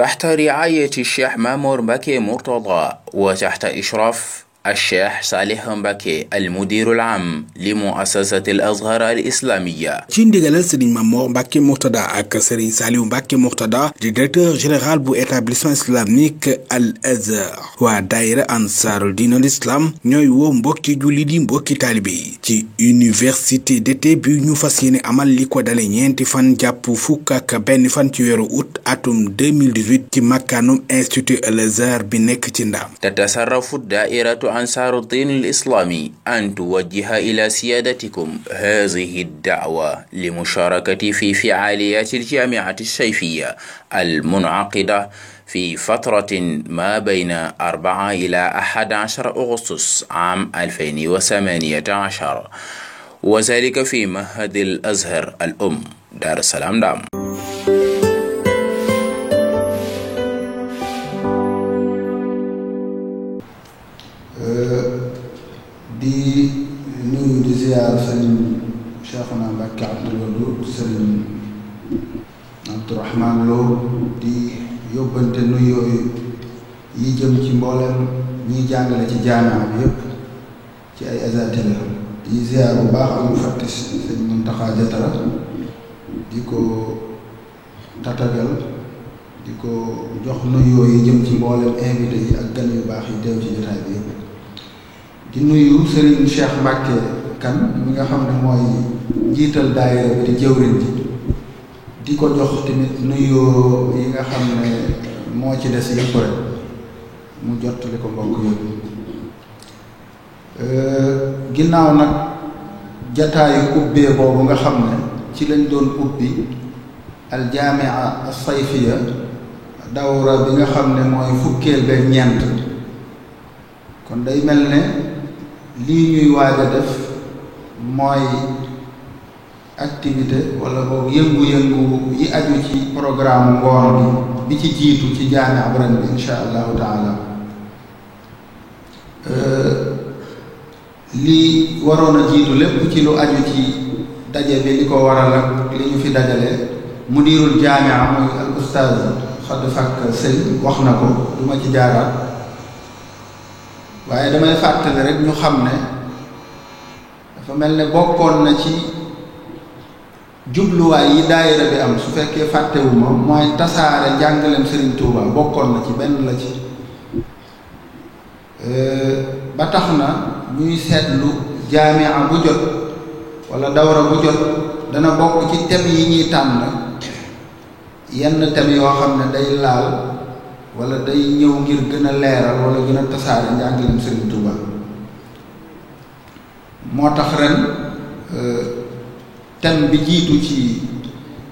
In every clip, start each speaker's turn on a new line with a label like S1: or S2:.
S1: تحت رعاية الشيخ مامور مبكي مرتضى وتحت إشراف الشيخ صالح مبكي المدير العام لمؤسسة الأزهر الإسلامية.
S2: ci ndigalal Serigne Mamor Mbacké Mourtada ak Serigne Saliou Mbacké Mourtada di directeur général bu établissement islamique Al Azhar waa daayira Ansarul Din al Islam ñooy woo mbokki jullit yi mbokki taalibe yi ci université d'été bi ñu fas yéene amal li ko dale ñeenti fan jàpp fukk ak benn fan ci weeru août atum 2018 ci makkaanum institut Al Azhar bi nekk ci Ndaam.
S1: تتصرف دائرة أنصار الدين الإسلامي أن توجه إلى سيادتكم هذه الدعوة لمشاركة في فعاليات الجامعة الصيفية المنعقدة في فترة ما بين 4 إلى 11 أغسطس عام 2018 وذلك في معهد الأزهر الأم دار السلام دام.
S3: di nuyu di ziar sëriñ Cheikhuna Mbacké Abdoul Wadoud sëriñ Abdourahmane Lo di yóbbante nuyu yi jëm ci mboolem ñiy jàngale ci jaami'a bi yépp ci ay asatila di ziar bu baax ak mufattis sëriñ Muntaxa Jatara di ko tatagal di ko jox nuyu yi jëm ci mboolem invité yi ak gan yu baax yi teew ci jotaay bi yépp di nuyu Serigne Cheikh Mbacké Kane mi nga xam ne mooy njiital daayira bi di jëwriñ ji di ko jox tamit nuyu yi nga xam ne moo ci des yëpp rek mu jottali ko mbokk yëpp ginnaaw nag jataayu ubbee boobu nga xam ne ci lañ doon ubbi al jaami'a as-sayfiya dawra bi nga xam ne mooy fukkeel ba ñeent kon day mel ne lii ñuy waaj a def mooy activité wala boog yëngu-yëngu yi aju ci programme ngoon bi ci jiitu ci jaami'a ren bi insha allahu taala lii waroon a jiitu lépp ci lu aju ci daje bi li ko waral ak li ñu fi dajale mudirul jaami'a muy al ustaaz Xadd Fakk Sëy wax na ko du ma ci jaaraat waaye damay fàttali rek ñu xam ne dafa mel ne bokkoon na ci jubluwaay yi daayira bi am su fekkee fàttewuma mooy tasaare njàngaleem Serigne Touba bokkoon na ci benn la ci ba tax na ñuy seetlu jaami'a bu jot wala dawra bu jot dana bokk ci thème yi ñuy tànn yenn thème yoo xam ne day laal wala day ñëw ngir gën a leeral wala gën a tasaare njàngaleem Serigne Touba moo tax ren thème bi jiitu ci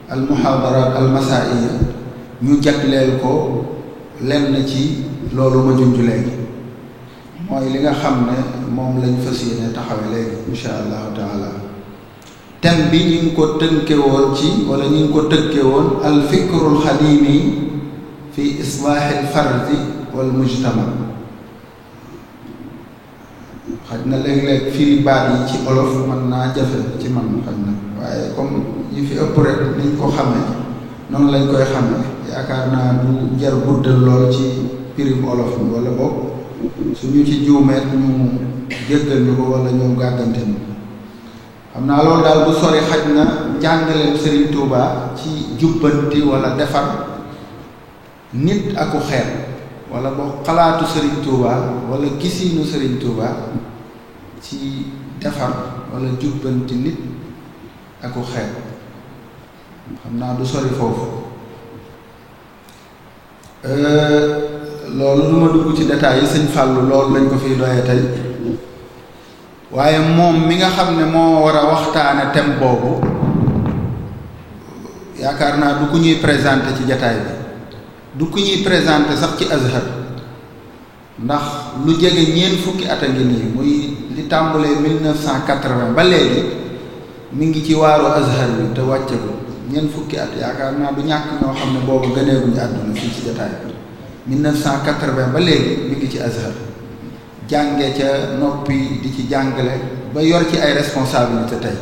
S3: al muhadarat al masaiya ñu jagleel ko lenn ci loolu ma junj léegi mooy li nga xam ne moom lañ fas yéene taxawe léegi insha allahu taala thème bi ñu ngi ko tënke woon ci wala ñu ngi ko tënke woon al fikrul xadimi fi islaaxil fardi wal mujtama xaj na léeg-léeg firi baat yi ci olof mën naa jafe ci man xaj na waaye comme yi fi ëpp rek niñ ko xamee noonu lañ koy xamee yaakaar naa du jar guddal lool ci firim olof mi wala boog suñu ci juumeet ñu jéggal ñu ko wala ñu gàggante ñu xam naa loolu daal bu sori xaj na jàngaleem Serigne Touba ci jubbanti wala defar nit aku xeet wala boo xalaatu Serigne Touba wala gisiinu Serigne Touba ci defar wala jubbanti nit aku xeet xam naa du sori foofu loolu du ma dugg ci détails yi sëñ Fallou loolu lañ ko fiy doyee tey waaye moom mi nga xam ne moo war a waxtaane thème boobu yaakaar naa du ku ñuy présenté ci jataay bi du ku ñuy présenté sax ci Azhar ndax lu jege ñeent fukki at a ngi nii muy li tàmbalee 1980 ba léegi mi ngi ci waaru Azhar bi te wàcce ko ñeent fukki at yaakaar naa du ñàkk ñoo xam ne boobu gëneeguñu àdduna fii ci jataay bi 1980 ba léegi mi ngi ci Azhar jànge ca noppi di ci jàngale ba yor ci ay responsabilité tey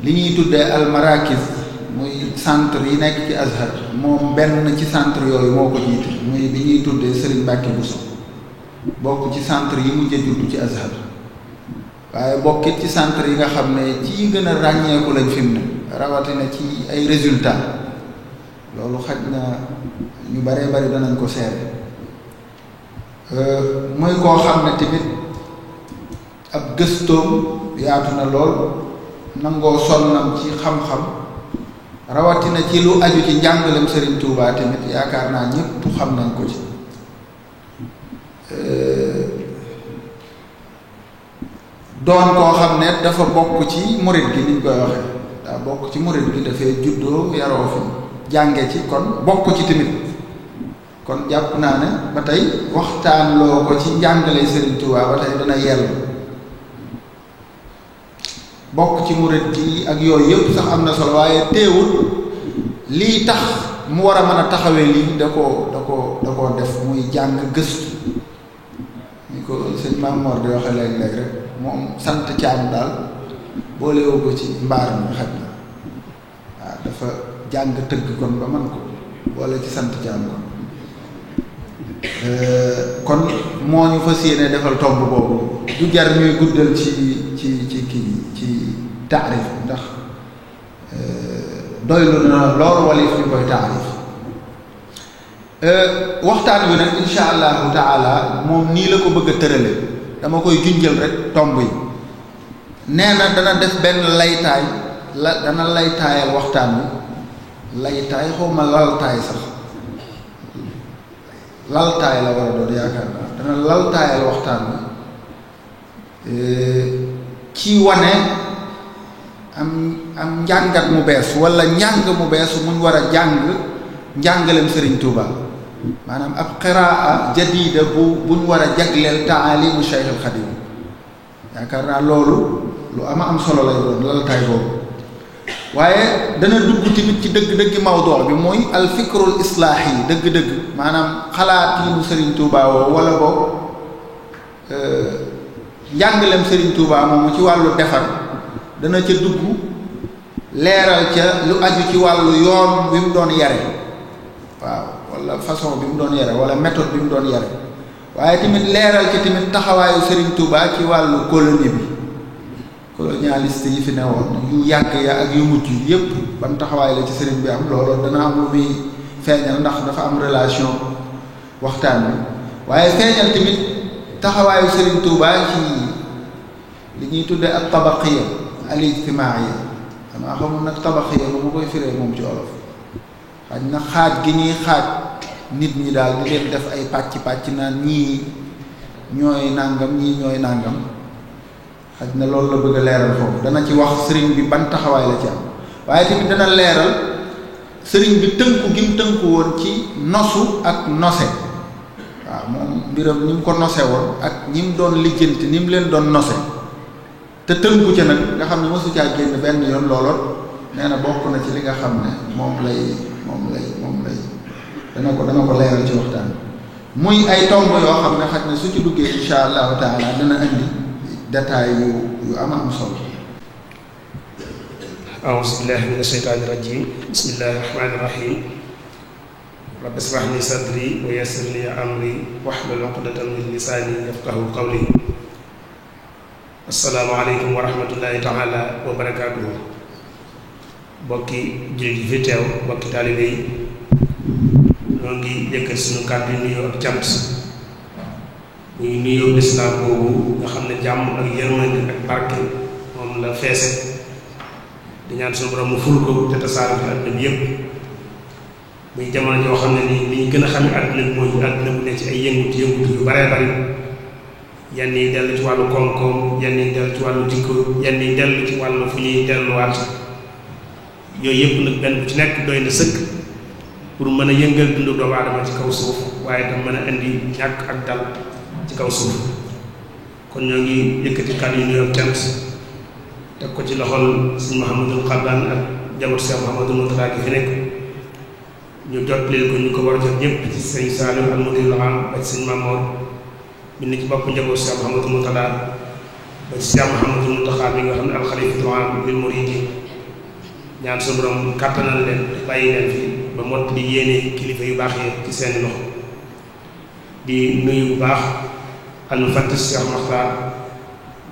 S3: li ñuy tuddee al marakis muy centre yi nekk ci Azhar moom benn ci centre yooyu moo ko jiite muy bi ñuy tuddee Serigne Mbacke Bousso bokk ci centre yi mujj a judd ci Azhar waaye bokkit ci centre yi nga xam ne ci gën a ràññeeku lañ fi mu ne rawatina ci ay résultats loolu xaj na ñu baree bari danañ ko seere muy koo xam ne tamit ab gëstoom yaatu na lool nangoo sonnam ci xam-xam rawatina ci lu aju ci njàngalem Serigne Touba tamit yaakaar naa ñëpp xam nañ ko ci doon koo xam ne dafa bokk ci murit gi niñ koy waxee daa bokk ci murit gi dafay juddoo yaroo fi jànge ci kon bokk ci tamit kon jàpp naa ne ba tey waxtaan loo ko ci njàngale Serigne Touba ba tey dana yell bokk ci murit gi ak yooyu yëpp sax am na solo waaye teewul lii tax mu war a mën a taxawee lii da koo def muy jàng gëstu ni ko sëñ Maam Mor di waxe léeg-léeg rek moom sant caam daal boolewu ko ci mbaar mi xaj na waaw dafa jàng tëgg kon ba man ko boole ci sant caam kon moo ñu fas yéene defal tomb boobu du jar ñuy guddal ci taarif ndax doylu na loolu walif ñu koy taarif waxtaan wi nag insha allahu taala moom nii la ko bëgg a tërale dama koy junjal rek tomb yi nee na dana def benn laytaay dana laytaayal waxtaan wi laytaay xawma laltaay sax laltaay la war a doon yaakaar naa dana laltaayal waxtaan wi ci wane am njàngat mu bees wala njàng mu bees muñ war a jàng njàngaleem Serigne Touba maanaam ab qiraa jadida buñ war a jagleel taalimu Cheikh al Khadim yaakaar naa loolu lu am solo lay doon laltaay boobu waaye dana dugg tamit ci dëgg-dëgg mawduu bi mooy al fikrul islaahi yi dëgg-dëgg maanaam xalaatiinu Serigne Touba woo wala boog njàngaleem Serigne Touba moomu ci wàllu defar dana ca dugg leeral ca lu aju ci wàllu yoon bi mu doon yare waaw wala façon bi mu doon yare wala méthode bi mu doon yare waaye tamit leeral ca tamit taxawaayu Serigne Touba ci wàllu colonie bi colonialiste yi fi newoon yu yàgg ya ak yu mujj yépp ban taxawaay la ci Serigne bi am loolu dana am lu muy feeñal ndax dafa am relation waxtaan bi waaye feeñal tamit taxawaayu Serigne Touba ci li ñuy tudde ak tabaqiya al ijtimaaiya damaa xamul nag tabaqiya lu ma koy firee moom ci wolof xaj na xaaj gi ñuy xaaj nit ñi daal di leen def ay pàcc naan ñii ñooy nàngam ñii ñooy nàngam xaj na loolu la bëgg a leeral foofu dana ci wax sëriñ bi ban taxawaay la ci am waaye tamit dana leeral sëriñ bi tënku gi mu tënku woon ci nosu ak nose waaw moom mbiram ni mu ko nose woon ak ñi mu doon lijjanti ni mu leen doon nose te tënku ca nag nga xam ne mosu caa génn benn yoon looloon nee na bokk na ci li nga xam ne moom lay dana ko leeral ci waxtaan muy ay tomb yoo xam ne xaj na su ci duggee insha allahu taala dana indi détail yu am solo.
S4: a'uuzu billahi mina shaytaani rajiim bismillahi rahmaani rahiim rabbi ishrah li sadri wa yassir li amri wahlul uqdatan min lisaani yafqahu qawli. assalaamu aleykum wa rahmatullahi taala wa barakaatuhu. bokki jullit yi fi teew bokki taalibe yi ñoo ngi yëkkat suñu kàddu yu nuyoo ak cant muy nuyoo lislaam boobu nga xam ne jàmm ak yërmande ak barke moom la feese di ñaan suñu borom mu ful ko te tasaaru ci àdduna bi yépp muy jamono joo xam ne ni li ñu gën a xam ne àdduna bi mooy àdduna bu ne ci ay yëngutu yu baree bari yenn yi dellu ci wàllu koom-koom yenn yi dellu ci wàllu jikko yenn yi dellu ci wàllu fu ñuy delluwaat yooyu yëpp nag benn bu ci nekk doy na sëkk pour mën a yëngal dundu doomu aadama ci kaw suuf waaye tam mën a indi ñàkk ak dal ci kaw suuf kon ñoo ngi yëkkati kàddu yu nuyoo cant teg ko ci loxol sëñ Mouhamadul Xaban ak jabar Cheikh Mouhamadul Mourtada gi fi nekk ñu jot leen ko ñu ko war a jot ñëpp ci sëñ Saliou al mudirul am ba ci sëñ Mamour mi ni ci bopp njaboot Cheikh Mouhamadul Mourtada ba ci Cheikh Mouhamadul Mountakha mi nga xam ne al xalifatul am lil muridi ñaan suñu borom kàttanal leen bàyyi leen fi ba mott di yéene kilifa yu baax yi ci seeni loxo di nuyu bu baax al mufattish Cheikh Makhtar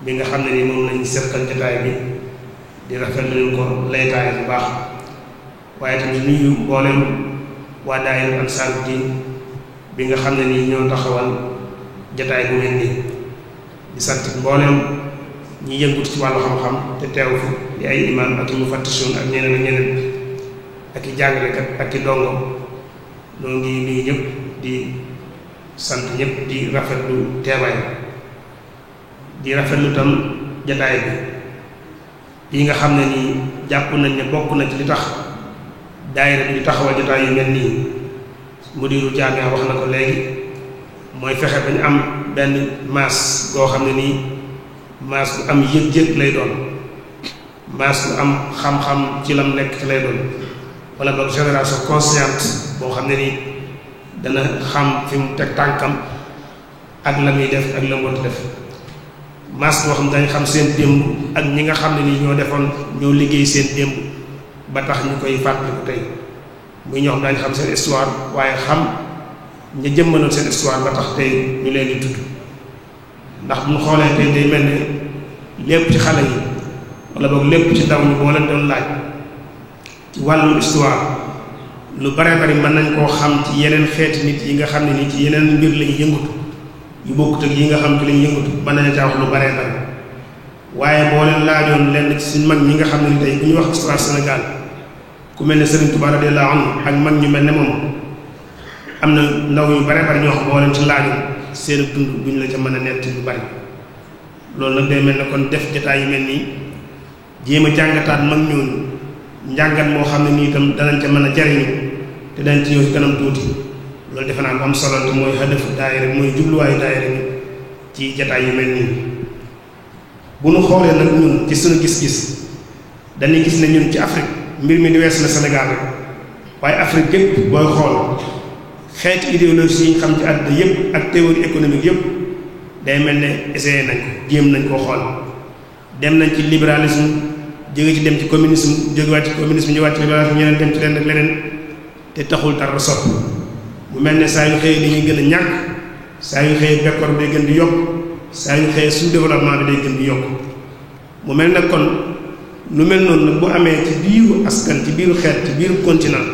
S4: bi nga xam ne ni moom lañ seqal jotaay bi di rafetlu ko laytaay bu baax waaye tamit nuyu mboolem waa daayira Ansaarud-Din bi nga xam ne nii ñoo taxawal jotaay bu mel nii di sant mboolem ñi yëngut ci wàllu xam-xam te teew fi di ay imam ak i mufattishun ak ñeneen ak ñeneen ak i jàngalekat ak i dongo noo ngi nuyu ñëpp di sant ñëpp di rafetlu teewaay di rafetlu tam jotaay bi nga xam ne nii jàpp nañ ne bokk na ci li tax daayira bi di taxawal jotaay yu mel nii mudiru jaamia wax na ko léegi mooy fexe ba ñu am benn maas goo xam ne nii maas bu am yëg-yëg lay doon maas bu am xam-xam ci lam nekk ci lay doon wala boog génération consciente boo xam ne nii dana xam fi mu teg tànkam ak la muy def ak la mu war def maas boo xam ne dañ xam seen démb ak ñi nga xam ne nii ñoo defoon ñoo liggéey seen démb ba tax ñu koy fàttaliku tey muy ñoo xam dañ xam seen histoire waaye xam ña jëmmaloon seen histoire ba tax tey ñu leen di tudd ndax bu ñu xoolee tey day mel ne lépp ci xale yi wala boog lépp ci ndaw ñi boo leen doon laaj ci wàllu histoire lu bare bari mën nañ koo xam ci yeneen xeeti nit yi nga xam ne nii ci yeneen mbir lañu yëngutu yu bokkut ak yi nga xam ci lañu yëngutu mën nañu caa wax lu bare bari waaye boo leen laajoon lenn ci suñ mag ñi nga xam ne ni tey bu ñu wax histoire Sénégal ku mel ne Serigne Touba radiyallahu anhu ak mag ñu mel ne moom am na ndaw yu bare bari ñoo xam boo leen ci laajoon seen dund duñ la ca mën a nett lu bari loolu nag day mel ne kon def jotaay yu mel nii jéem a jàngataat mag ñooñu njàngat moo xam ne nii itam danañ ca mën a jariñu te dañ ci ñëw ci kanam tuuti loolu defe naa ko am solo te mooy hadafu daayira mooy jubluwaayu daayira bi ci jotaay yu mel nii bu nu xoolee nag ñun ci suñu gis-gis dañuy gis ne ñun ci Afrique mbir mi di wees na Sénégal rek waaye Afrique gépp booy xool xeeti idéologie yi ñu xam ci àdduna yépp ak théorie économique yépp day mel ne essayé nañ ko jéem nañ koo xool dem nañ ci libéralisme jóge ci dem ci communisme jógewaat ci communisme ñëwaat ci libéralisme ñeneen dem ci leen ak leneen te taxul dara sot mu mel ne saa yu xëyee dañuy gën a ñàkk saa yu xëyee bekkoor bi day gën di yokk saa yu xëyee suñu développement bi day gën di yokk mu mel ne kon lu mel noonu nag bu amee ci biiru askan ci biiru xeet ci biiru continent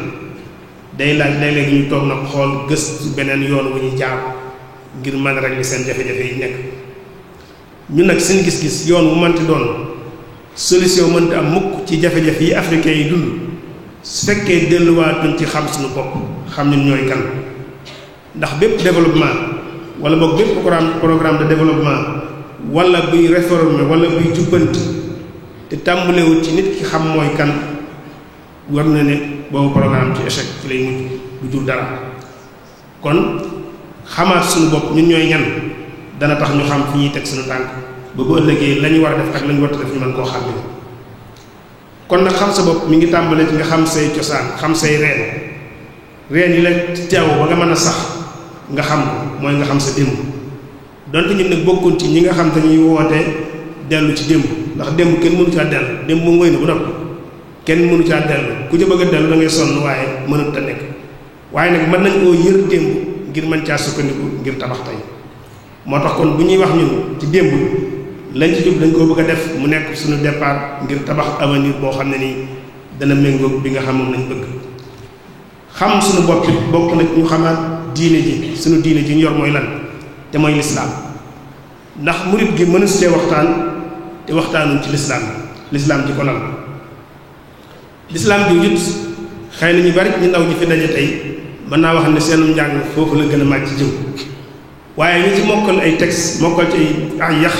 S4: day laaj léeg-léeg ñu toog nag xool gëstu beneen yoon wu ñuy jaar ngir mën a régler seen jafe-jafe yi nekk ñun nag seen gis-gis yoon wu mënti doon solution mënti am mukk ci jafe-jafe yi africain yi dund su fekkee delluwaatuñ ci xam suñu bopp xam ñun ñooy kan ndax bépp développement wala boog bépp programme de développement wala buy réformer wala buy jubbanti te tàmbalewul ci nit ki xam mooy kan war na ne boobu programme ci échec ci lay mujj du jur dara kon xamaat suñu bopp ñun ñooy ñan dana tax ñu xam fi ñuy teg suñu tànk ba bu ëllëgee la ñu war a def ak la ñu war a def ñu mën koo xam ne kon nag xam sa bopp mi ngi tàmbalee ci nga xam say cosaan xam say reen yi la teew ba nga mën a sax nga xam ko mooy nga xam sa démb donte ñun nag bokkuñ ci ñi nga xam te ñuy woote dellu ci démb ndax démb kenn mënu caa dellu démb moom ngoy na bu dopp kenn mënu caa dellu ku ca bëgg a dellu da ngay sonn waaye mënut a nekk waaye nag mën nañ koo yër démb ngir mën caa sukkandiku ngir tabax tey moo tax kon bu ñuy wax ñun ci démb lañ ci jub dañ koo bëgg a def mu nekk suñu départ ngir tabax avenir boo xam ne nii dana méngoog bi nga xam moom lañ bëgg xam suñu bopp bokk na ñu xamaat diine ji suñu diine ji ñu yor mooy lan te mooy lislaam ndax murit gi mënu cee waxtaan te waxtaanuñ ci lislaam ji ko lal lislaam ji jut xëy na ñu bari ñu ndaw ñi fi daje tey mën naa wax ne seenum njàng foofu la gën a màcc jëm waaye ñi ci mokkal ay texte mokkal ci ay yax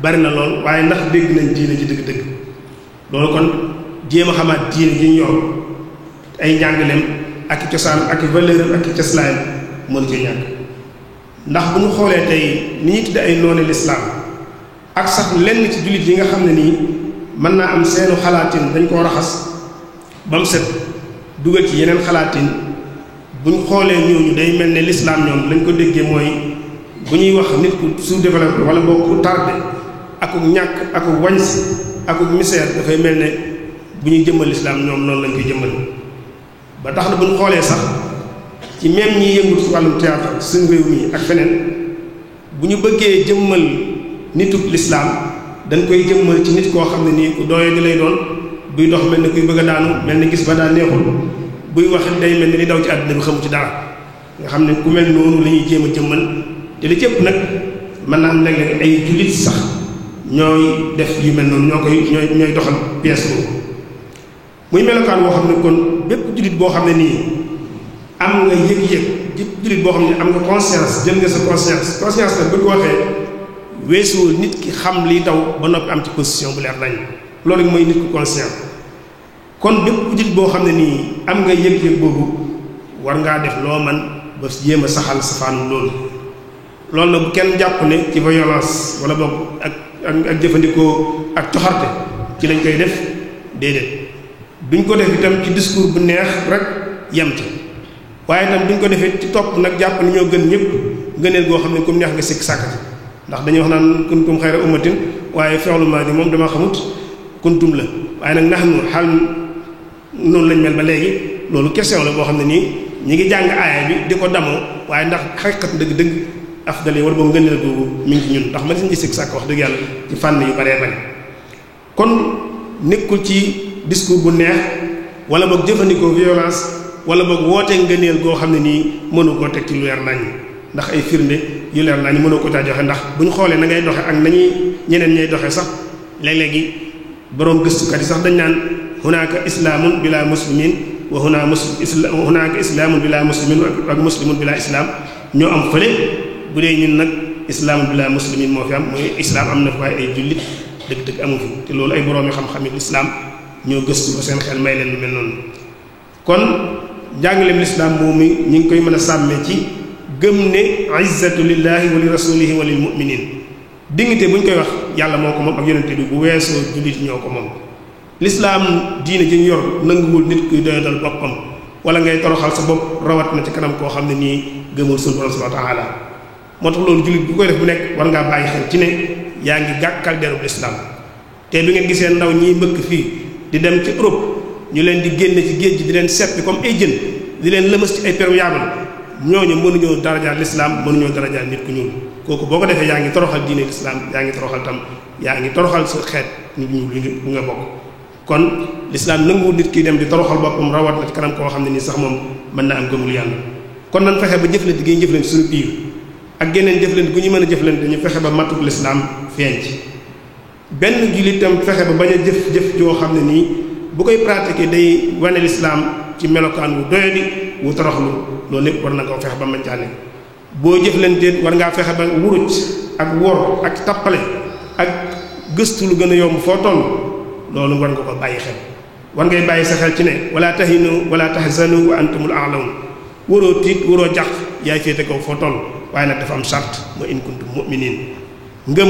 S4: bari na lool waaye ndax dégg nañ diine ji dëgg-dëgg loolu kon jéem a xamaat diine ji ñu yor ay njàngaleem ak i cosaan ak i valeur ak i cëslaayam mënu ci ñàkk ndax bu ñu xoolee tey ni ñuy tudde ay noonu lislaam ak sax lenn ci jullit yi nga xam ne nii mën naa am seenu xalaatin dañ koo raxas ba mu set dugal ci yeneen xalaatin bu ñu xoolee ñooñu day mel ne lislaam ñoom lañ ko déggee mooy bu ñuy wax nit ku sous-développé wala boo ku tardé akuk ñàkk akuk wañsi akuk misère dafay mel ne bu ñuy jëmmal lislaam ñoom noonu lañ koy jëmmal ba tax na bu ñu xoolee sax ci même ñi yëngu ci wàllum théâtre suñu réew mi ak feneen bu ñu bëggee jëmmal nituk lislaam dañ koy jëmmal ci nit koo xam ne nii ku doyee di lay doon buy dox mel ni kuy bëgg a daanu mel ni gis ba daa neexul buy wax day mel ni li daw ci àddina bi xamu ci dara nga xam ne ku mel noonu la ñuy jéem a jëmmal te li ci ëpp nag mën naa am léeg-léeg ay jullit sax ñooy def yu mel noonu ñooy doxal pièce boobu muy melokaan boo xam ne kon bépp jullit boo xam ne nii am nga yëg-yëg bépp jullit boo xam ne am nga conscience jël nga sa conscience nag bu ko waxee weesuwul nit ki xam liy daw ba noppi am ci position bu leer nañ loolu rek mooy nit ku conscient kon bépp jullit boo xam ne nii am nga yëg-yëg boobu war ngaa def loo man ba jéem a saxal safaanu loolu nag bu kenn jàpp ne ci violence wala boog ak jëfandikoo ak coxarte ci lañ koy def déedéet duñ ko def itam ci discours bu neex rek yem ci waaye itam duñ ko defee ci topp nag jàpp ni ñoo gën ñëpp gëneel goo xam ne comme neex nga sikk sàkk ci ndax dañuy wax naan kuntum xayra ummatin waaye fi'lu maadi moom dama xamut kuntum la waaye nag nax nu xal noonu lañ mel ba léegi loolu question la boo xam ne nii ñi ngi jàng aaya bi di ko damoo waaye ndax xaqiqat dëgg-dëgg afdal yi war boobu ngëneel googu mi ngi ci ñun ndax man si ngi sikk sàkk wax dëgg yàlla ci fànn yu baree bari kon nekkul ci discours bu neex wala boog jëfandikoo violence wala boog wootee ngëneel goo xam ne nii mënu koo teg ci lu leer nañ ndax ay firnde yu leer nañ mënoo ko caa joxe ndax bu ñu xoolee na ngay doxe ak nañuy ñeneen ñay doxe sax léeg-léegi boroom gëstukat yi sax dañ naan hunaaka islaamun bila muslimin wa hunaaka islaamun bila muslimin ak muslimun bila islaam ñoo am fële bu dee ñun nag islaamun bila muslimin moo fi am mooy islaam am na fi waaye ay jullit dëgg-dëgg amu fi te loolu ay boroomi xam-xami lislaam ñoo gëstu ba seen xel may leen lu mel noonu kon njàngaleem lislaam moom mi ñi ngi koy mën a sàmmee ci gëm ne izzatu lillahi wa li rasulihi wa lil mu'minin dignité bu ñu koy wax yàlla moo ko moom ak yonente bi bu weesoo jullit ñoo ko moom lislaam diine ji ñu yor nanguwul nit kuy doyadal boppam wala ngay toroxal sa bopp rawat na ci kanam koo xam ne nii gëmul suñu borom subhanahu wa ta'ala moo tax loolu jullit bu koy def bu nekk war ngaa bàyyi xel ci ne yaa ngi gàkkal derub lislaam te bi ngeen gisee ndaw ñiy mbëkk fii di dem ci Europe ñu leen di génne ci géej gi di leen seppi comme ay jën di leen lëmas ci ay perméable ñooñu mënuñoo darajaal lislaam mënuñoo darajaal nit ku ñuul kooku boo ko defee yaa ngi toroxal diine lislaam yaa ngi toroxal tam yaa ngi toroxal sa xeet nit ñuul bu nga bokk kon lislaam nanguwul nit ki dem di toroxal boppam rawat na ci kanam koo xam ne nii sax moom mën na am gëmul yàlla kon nan fexe ba jëflante gi ñu jëflante suñu biir ak geneen jëflante gu ñu mën a jëflante ñu fexe ba matuk lislaam feeñ ci benn jullit tam fexe ba bañ a jëf joo xam ne nii bu koy pratiquer day wane lislaam ci melokaan wu doyadi wu toroxlu loolu lépp war na ko fexe ba mën caa nekk boo jëflanteet war ngaa fexe ba wuruj ak wor ak tappale ak gëstu lu gën a yomb foo toll loolu war nga ko bàyyi xel war ngay bàyyi sa xel ci ne wala tahinu wala tahzanu wa antumul a'lawn waroo tiit waroo jàq yaay féete kaw foo toll waaye nag dafa am charte mooy in kuntum mu'minin ngëm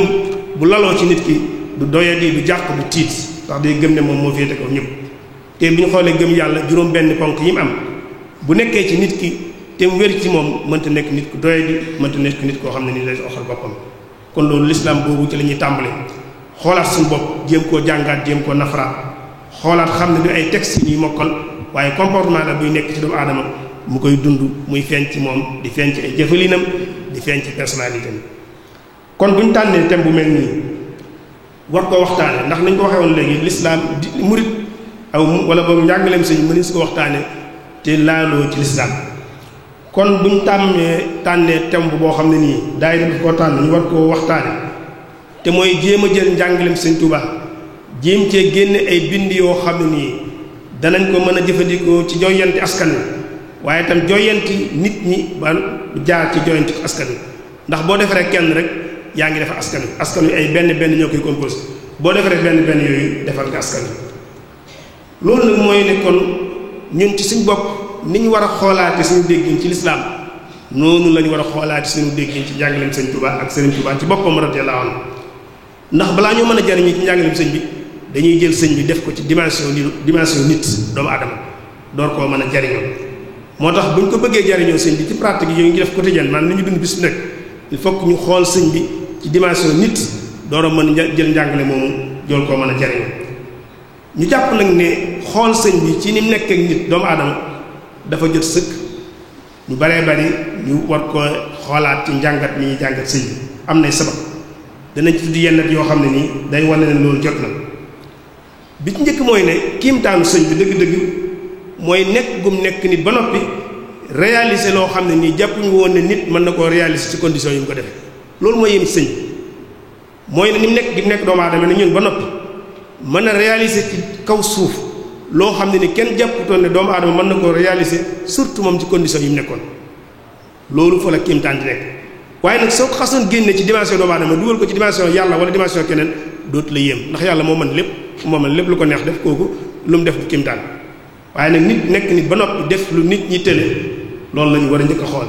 S4: bu laloo ci nit ki du doyadi du jàq du tiit ndax day gëm ne moom moo féete kaw ñëpp te bu ñu xoolee gëm yàlla juróom benn ponk yi mu am bu nekkee ci nit ki te mu wér ci moom mënta nekk nit ku doyadi mënta nekk nit koo xam ne ni lay oxal boppam kon loolu lislaam boobu ci la ñuy tàmbale xoolaat suñu bopp jéem koo jàngaat jéem koo nafaraat xoolaat xam ne du ay textes yi ñuy mokkal waaye comportement la buy nekk ci doomu aadama mu koy dund muy feeñ ci moom di feeñ ci ay jëfalinam di feeñ ci personnalité am kon bu ñu tànnee thème bu mel nii war koo waxtaane ndax nañ ko waxee woon léegi lislaam di murit aw wala boobu njàngaleem sëñ mëni su ko waxtaane te laaloo ci lislaam kon buñ tànnee thème boo xam ne nii daay def koo tànn ñu war koo waxtaane te mooy jéem a jël njàngaleem sëñ Tuubaa jéem cee génne ay bind yoo xam ne nii danañ ko mën a jëfandikoo ci joyanti askan wi waaye itam joyanti nit ñi ba jaar ci joyanti askan wi ndax boo defaree kenn rek yaa ngi defar askan wi ay benn ñoo koy composé boo defaree benn yooyu defar nga askan wi loolu nag mooy ne kon ñun ci suñ bopp ni ñu war a xoolaate suñu déggin ci lislaam noonu la ñu war a xoolaate suñu déggin ci njàngaleem sëñ Tuubaa ak sëriñ Tuubaa ci boppam radiyallaahu anhu ndax balaa ñoo mën a jariñu ci njàngaleem sëñ bi dañuy jël sëñ bi def ko ci dimension nit doomu aadama door koo mën a jariñoo moo tax bu ñu ko bëggee jariñoo sëñ bi ci pratique yi yooyu ngi def quotidien maanaam li ñu dund bis bu nekk il faut que ñu xool sëñ bi ci dimension nit door a mën jël njàngale moomu jool koo mën a jariñoo ñu jàpp nag ne xool sëñ bi ci ni mu nekk ak nit doomu aadama dafa jot sëkk ñu baree bari ñu war ko xoolaat ci njàngat mi ñuy jàngat sëñ bi am nay sabab danañ ci tudd yenn yoo xam ne nii day wane ne loolu jot na bi ci njëkk mooy ne kiimtaanu sëñ bi dëgg-dëgg mooy nekk gum nekk nit ba noppi réaliser loo xam ne nii jàppuñu woon ne nit mën na koo réaliser ci conditions yi mu ko defee loolu mooy yéen sëñ bi mooy ne ni mu nekk gi mu nekk doomu aadama ne ñun ba noppi mën a réaliser ci kaw suuf loo xam ne ni kenn jàpputoon ne doomu aadama mën na koo réaliser surtout moom ci conditions yi mu nekkoon loolu fa la kiimtaan di nekk waaye nag soo ko xasoon génne ci dimension doomu aadama dugal ko ci dimension yàlla wala dimension keneen dootu la yéem ndax yàlla moo mën lépp lu ko neex def kooku lu mu def du kiimtaan waaye nag nit nekk nit ba noppi def lu nit ñi tële loolu la ñu war a njëkk a xool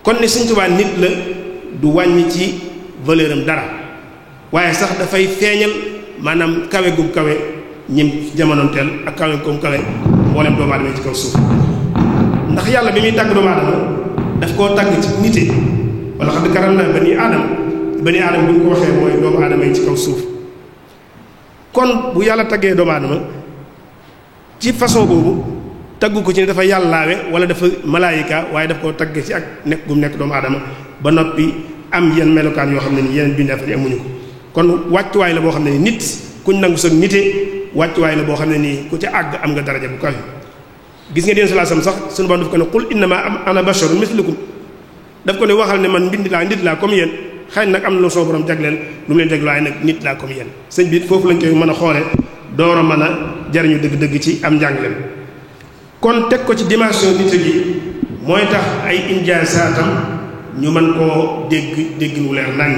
S4: kon ne Sëñ Tuubaa nit la du wàññi ci valeur am dara waaye sax dafay feeñal maanaam kawe gum kawe ñim jamonoonteel ak kawe gum kawe mboolem doomu aadama ci kaw suuf ndax yàlla bi muy tàgg doomu aadama daf koo tàgg ci nite wala xam ne karam na bani aadama bu ñu ko waxee mooy doomu aadama yi ci kaw suuf kon bu yàlla taggee doomu aadama ci façon boobu taggu ko ci ne dafa yàllaawe wala dafa malaayika waaye daf koo tagg ci ak nekk gum nekk doomu aadama ba noppi am yenn melokaan yoo xam ne ni yeneen bindeef yi amuñu ko kon wàccuwaay la boo xam ne ni nit kuñ nangu sa nite wàccuwaay la boo xam ne nii ku ca àgg am nga daraja bu kaw gis nga deen salaasam sax suñu borom daf ko ne qul innama ana basharun mislukum daf ko ne waxal ne man mbind laa nit laa comme yéen xëy nag am na lu soo borom jagleel lu mu leen jagleel waaye nag nit laa comme yéen sëñ bi foofu lañ koy mën a xoole door a mën a jariñu dëgg-dëgg ci am njàngaleem kon teg ko ci dimension nit gi mooy tax ay injaasaatam ñu mën koo dégg wu leer nañ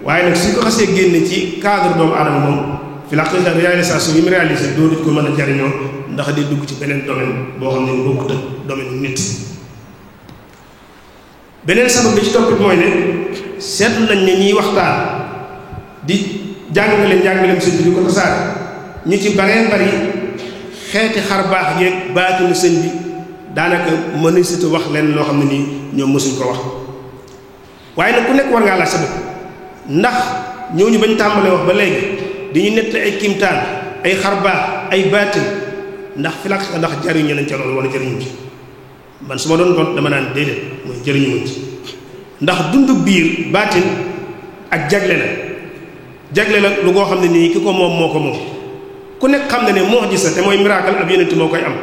S4: waaye nag suñ ko xasee génne ci cadre doomu aadama moom fi la xëy na réalisation yi mu réalisé doo nit ko mën a jariñoo ndax di dugg ci beneen domaine boo xam ne bokkut ak domaine nit beneen sabab bi ci toppit mooy ne seetlu nañ ne ñiy waxtaan di njàngaleem sëñ bi di ko tasaare ñu ci baree bari xeeti xar baax yeeg baatinu sëñ bi daanaka mën si wax leen loo xam ne nii ñoom mësuñ ko wax waaye nag ku nekk war ngaa laaj sa bopp ndax ñooñu bañ tàmbalee wax ba léegi dañuy nett ay kiimtaan ay xar baax ay baatin ndax filak ndax jariñu nañ ca loolu wala jariñu ci man su ma doon doon dama naan déedéet mooy jëriñu wuñ ci ndax dundu biir baatin ak jagle la lu koo xam ne nii ki ko moom moo ko moom ku nekk xam ne ne moo gis te mooy miracle ab yonent moo koy am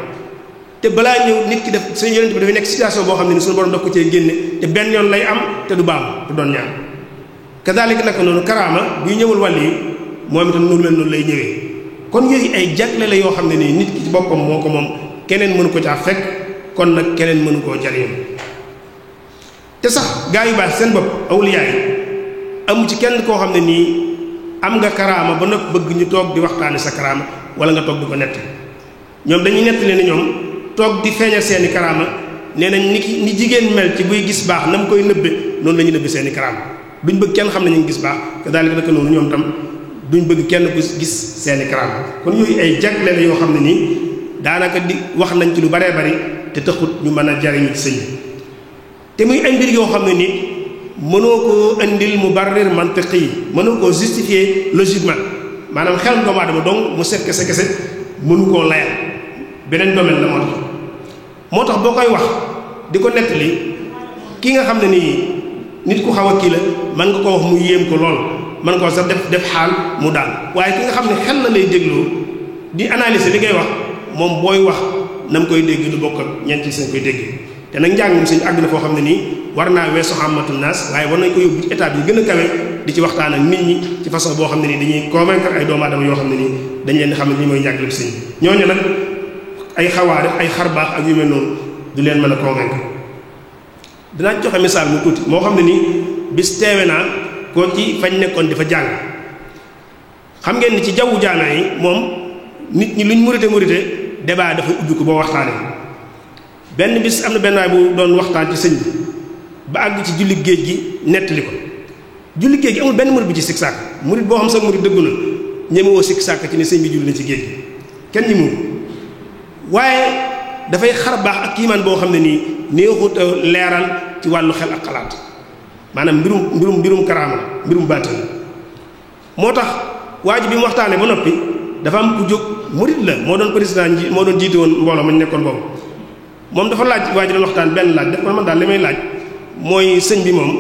S4: te balaa ñëw nit ki def suñu yonent bi dafay nekk situation boo xam ne ni suñu borom daf ko cee génne te benn yoon lay am te du baam du doon ñaar kadaalika naka noonu karaama buy ñëwul wàll yi moom itam noonu mel noonu lay ñëwee kon yooyu ay jagle la yoo xam ne nii nit ki ci boppam moo ko moom keneen mënu ko caa fekk kon nag keneen mënu koo jariñoo te sax gaa yu baax seen bopp awliyaa yi amu ci kenn koo xam ne nii am nga karaama ba nag bëgg ñu toog di waxtaane sa karaama wala nga toog di ko nett ñoom dañuy nettali ne ñoom toog di feeñal seeni karaama nee nañ ni jigéen mel ci buy gis baax na mu koy nëbbe noonu la ñuy nëbbe seeni karaama duñ bëgg kenn xam ne ñu ngi gis baax te daal naka noonu ñoom tam duñ bëgg kenn ku gis seeni karaama kon yooyu ay jagle la yoo xam ne nii daanaka di wax nañ ci lu baree bari te taxut ñu mën a jariñu ci sëñ te muy ay mbir yoo xam ne nit mënoo koo indil mubarrir mantiqi yi mënoo koo justifier logiquement maanaam xel doomu aadama donc mu set kese mënu koo layal beneen domaine la moo tax boo koy wax di ko nettali ki nga xam ne nii nit ku xaw a kii la mën nga ko wax mu yéem ko lool mën nga ko sax def xaal mu daal waaye ki nga xam ne xel la lay dégloo di analyser li ngay wax moom booy wax na mu koy dégg lu bokk ak ñeent ci seen koy dégg te nag njàng mi suñu àgg na foo xam ne nii war naa weesu xamatu naas waaye war nañ ko yóbbu ci étape yi gën a kawe di ci waxtaan ak nit ñi ci façon boo xam ne nii dañuy convaincre ay doomu aadama yoo xam ne nii dañ leen di xam ne lii mooy njàngale sëñ bi ñooñu nag ay xawaare ay xarbaax ak yu mel noonu du leen mën a convaincre dinaa joxe misaal mu tuuti moo xam ne nii bis teewe naa koo ci fañ nekkoon dafa jàng xam ngeen ni ci jawwu jaanaa yi moom nit ñi luñ murite débat dafa ubbi ko boo waxtaanee benn bis am na benn waay bu doon waxtaan ci sëñ bi ba àgg ci julli géej gi nettali ko julli géej gi amul benn murit bi ci sikk sàkk murit boo xam sax murit dëggu na ñemewoo sikk sàkk ci ne sëñ bi julli na ci géej gi kenn ñemewu waaye dafay xar baax ak kiimaan boo xam ne nii neexut leeral ci wàllu xel ak xalaat maanaam mbirum karaama la mbirum baatin moo tax waa ji bi mu waxtaanee ba noppi dafa am ku jóg murid la moo doon président moo doon jiite woon mbooloo ma ñu nekkoon boobu moom dafa laaj waa ji doon waxtaan benn laaj def ko man daal li may laaj mooy sëñ bi moom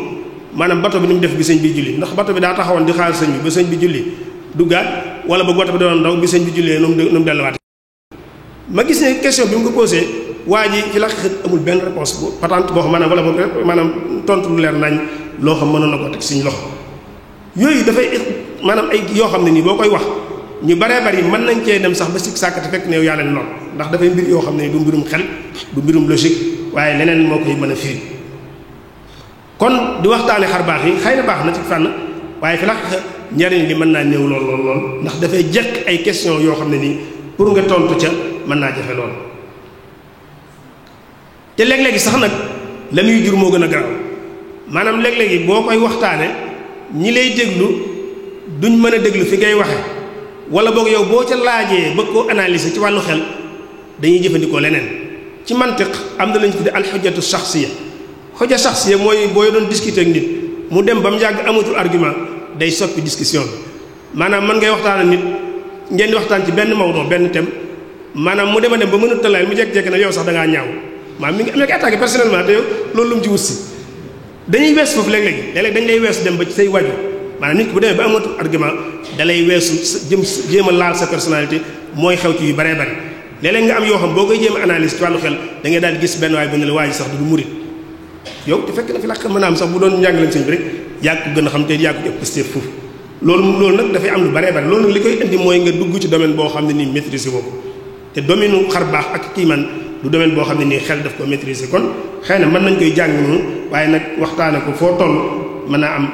S4: maanaam bato bi ni mu def bi sëñ bi julli ndax bato bi daa taxawoon di xaar sëñ bi ba sëñ bi julli duggaat wala ba bato bi doon daw bi sëñ bi jullee nu mu delluwaat. ma gis ne question bi mu ko posé waa ji ci la xët amul benn réponse bu patente boo xam maanaam wala boobu maanaam tontu lu leer nañ loo xam mënoon na ko teg suñu loxo yooyu dafay maanaam ay yoo xam ne nii boo koy wax ñu baree bari mën nañ cee dem sax ba sikk sàkkati fekk ne yow yaa leen lool ndax dafay mbir yoo xam ne du mbirum xel du mbirum logique waaye leneen moo koy mën a firi kon di waxtaane xar baax yi xëy na baax na ci fànn waaye fi la njariñ li mën naa néew lool ndax dafay jekk ay question yoo xam ne nii pour nga tontu ca mën naa jafe lool te léeg-léegi sax nag la muy jur moo gën a garaaw maanaam léeg-léegi boo koy waxtaane ñi lay déglu duñ mën a déglu fi ngay waxe wala boog yow boo ca laajee bëgg koo analyser ci wàllu xel dañuy jëfandikoo leneen ci mantiq am na lañu tudde alxujjatu shaxsiya xujja shaxsiya mooy booy doon discuter ak nit mu dem ba mu yàgg amatul argument day soppi discussion bi maanaam mën ngay waxtaan ak nit ngeen di waxtaan ci benn mawdu benn thème maanaam mu dem ba mënut a layal mu jékki-jékki ne yow sax da ngaa ñaaw maanaam mi ngi am attaqué personnellement te yow loolu lu mu ci wut si dañuy wees foofu léeg-léegi léeg-léeg dañ lay weesu dem ba ci say waju maanaam nit ki bu demee ba amatul argument da lay weesu jéem a laal sa personnalité mooy xew ci yu baree bari léeg-léeg nga am yoo xam boo koy jéem a analyse ci wàllu xel da ngay daal di gis benn waay bu ne la waa ji sax du murit yow te fekk na fi la mën a am sax bu doon njàngaleem sëñ bi rek yaa ko gën a xam te yaa ko ëpp posté foofu loolu nag dafay am lu baree bari loolu nag li koy indi mooy nga dugg ci domaine boo xam ne nii maîtriser woo ko te domaine u xar baax ak kii man du domaine boo xam ne nii xel daf ko maîtriser kon xëy na mën nañ koy jàng noonu waaye nag waxtaane ko foo toll mën naa am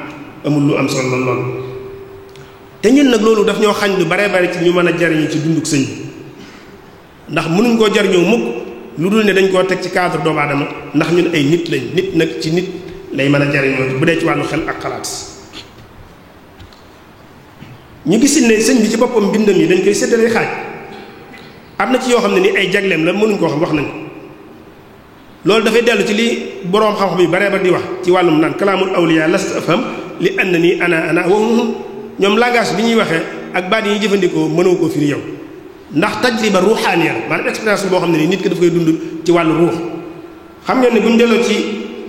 S4: amul lu am solo lool te ñun nag loolu daf ñoo xañ lu baree bari ci ñu mën a jariñu ci dunduk sëñ bi ndax mënuñ koo jariñoo mukk lu dul ne dañ koo teg ci cadre doomu aadama ndax ñun ay nit lañ nit nag ci nit lay mën a jariñoo bu dee ci wàllu xel ak xalaat ñu gis ne sëñ bi ci boppam mbindam yi dañ koy séddalee xaaj am na ci yoo xam ne ni ay jagleem la mënuñ koo xam wax nañ ko loolu dafay dellu ci li boroom xam-xam yi baree ba di wax ci wàllum naan kalaamul awliya last afham li anna ni ana wa hum ñoom langage bi ñuy waxee ak baat yi ñuy jëfandikoo mënoo koo firi yow ndax tajriba ruuxaaniya maanaam expérience boo xam ne ni nit ki daf koy dund ci wàllu ruux xam ngeen ne bu ñu delloo ci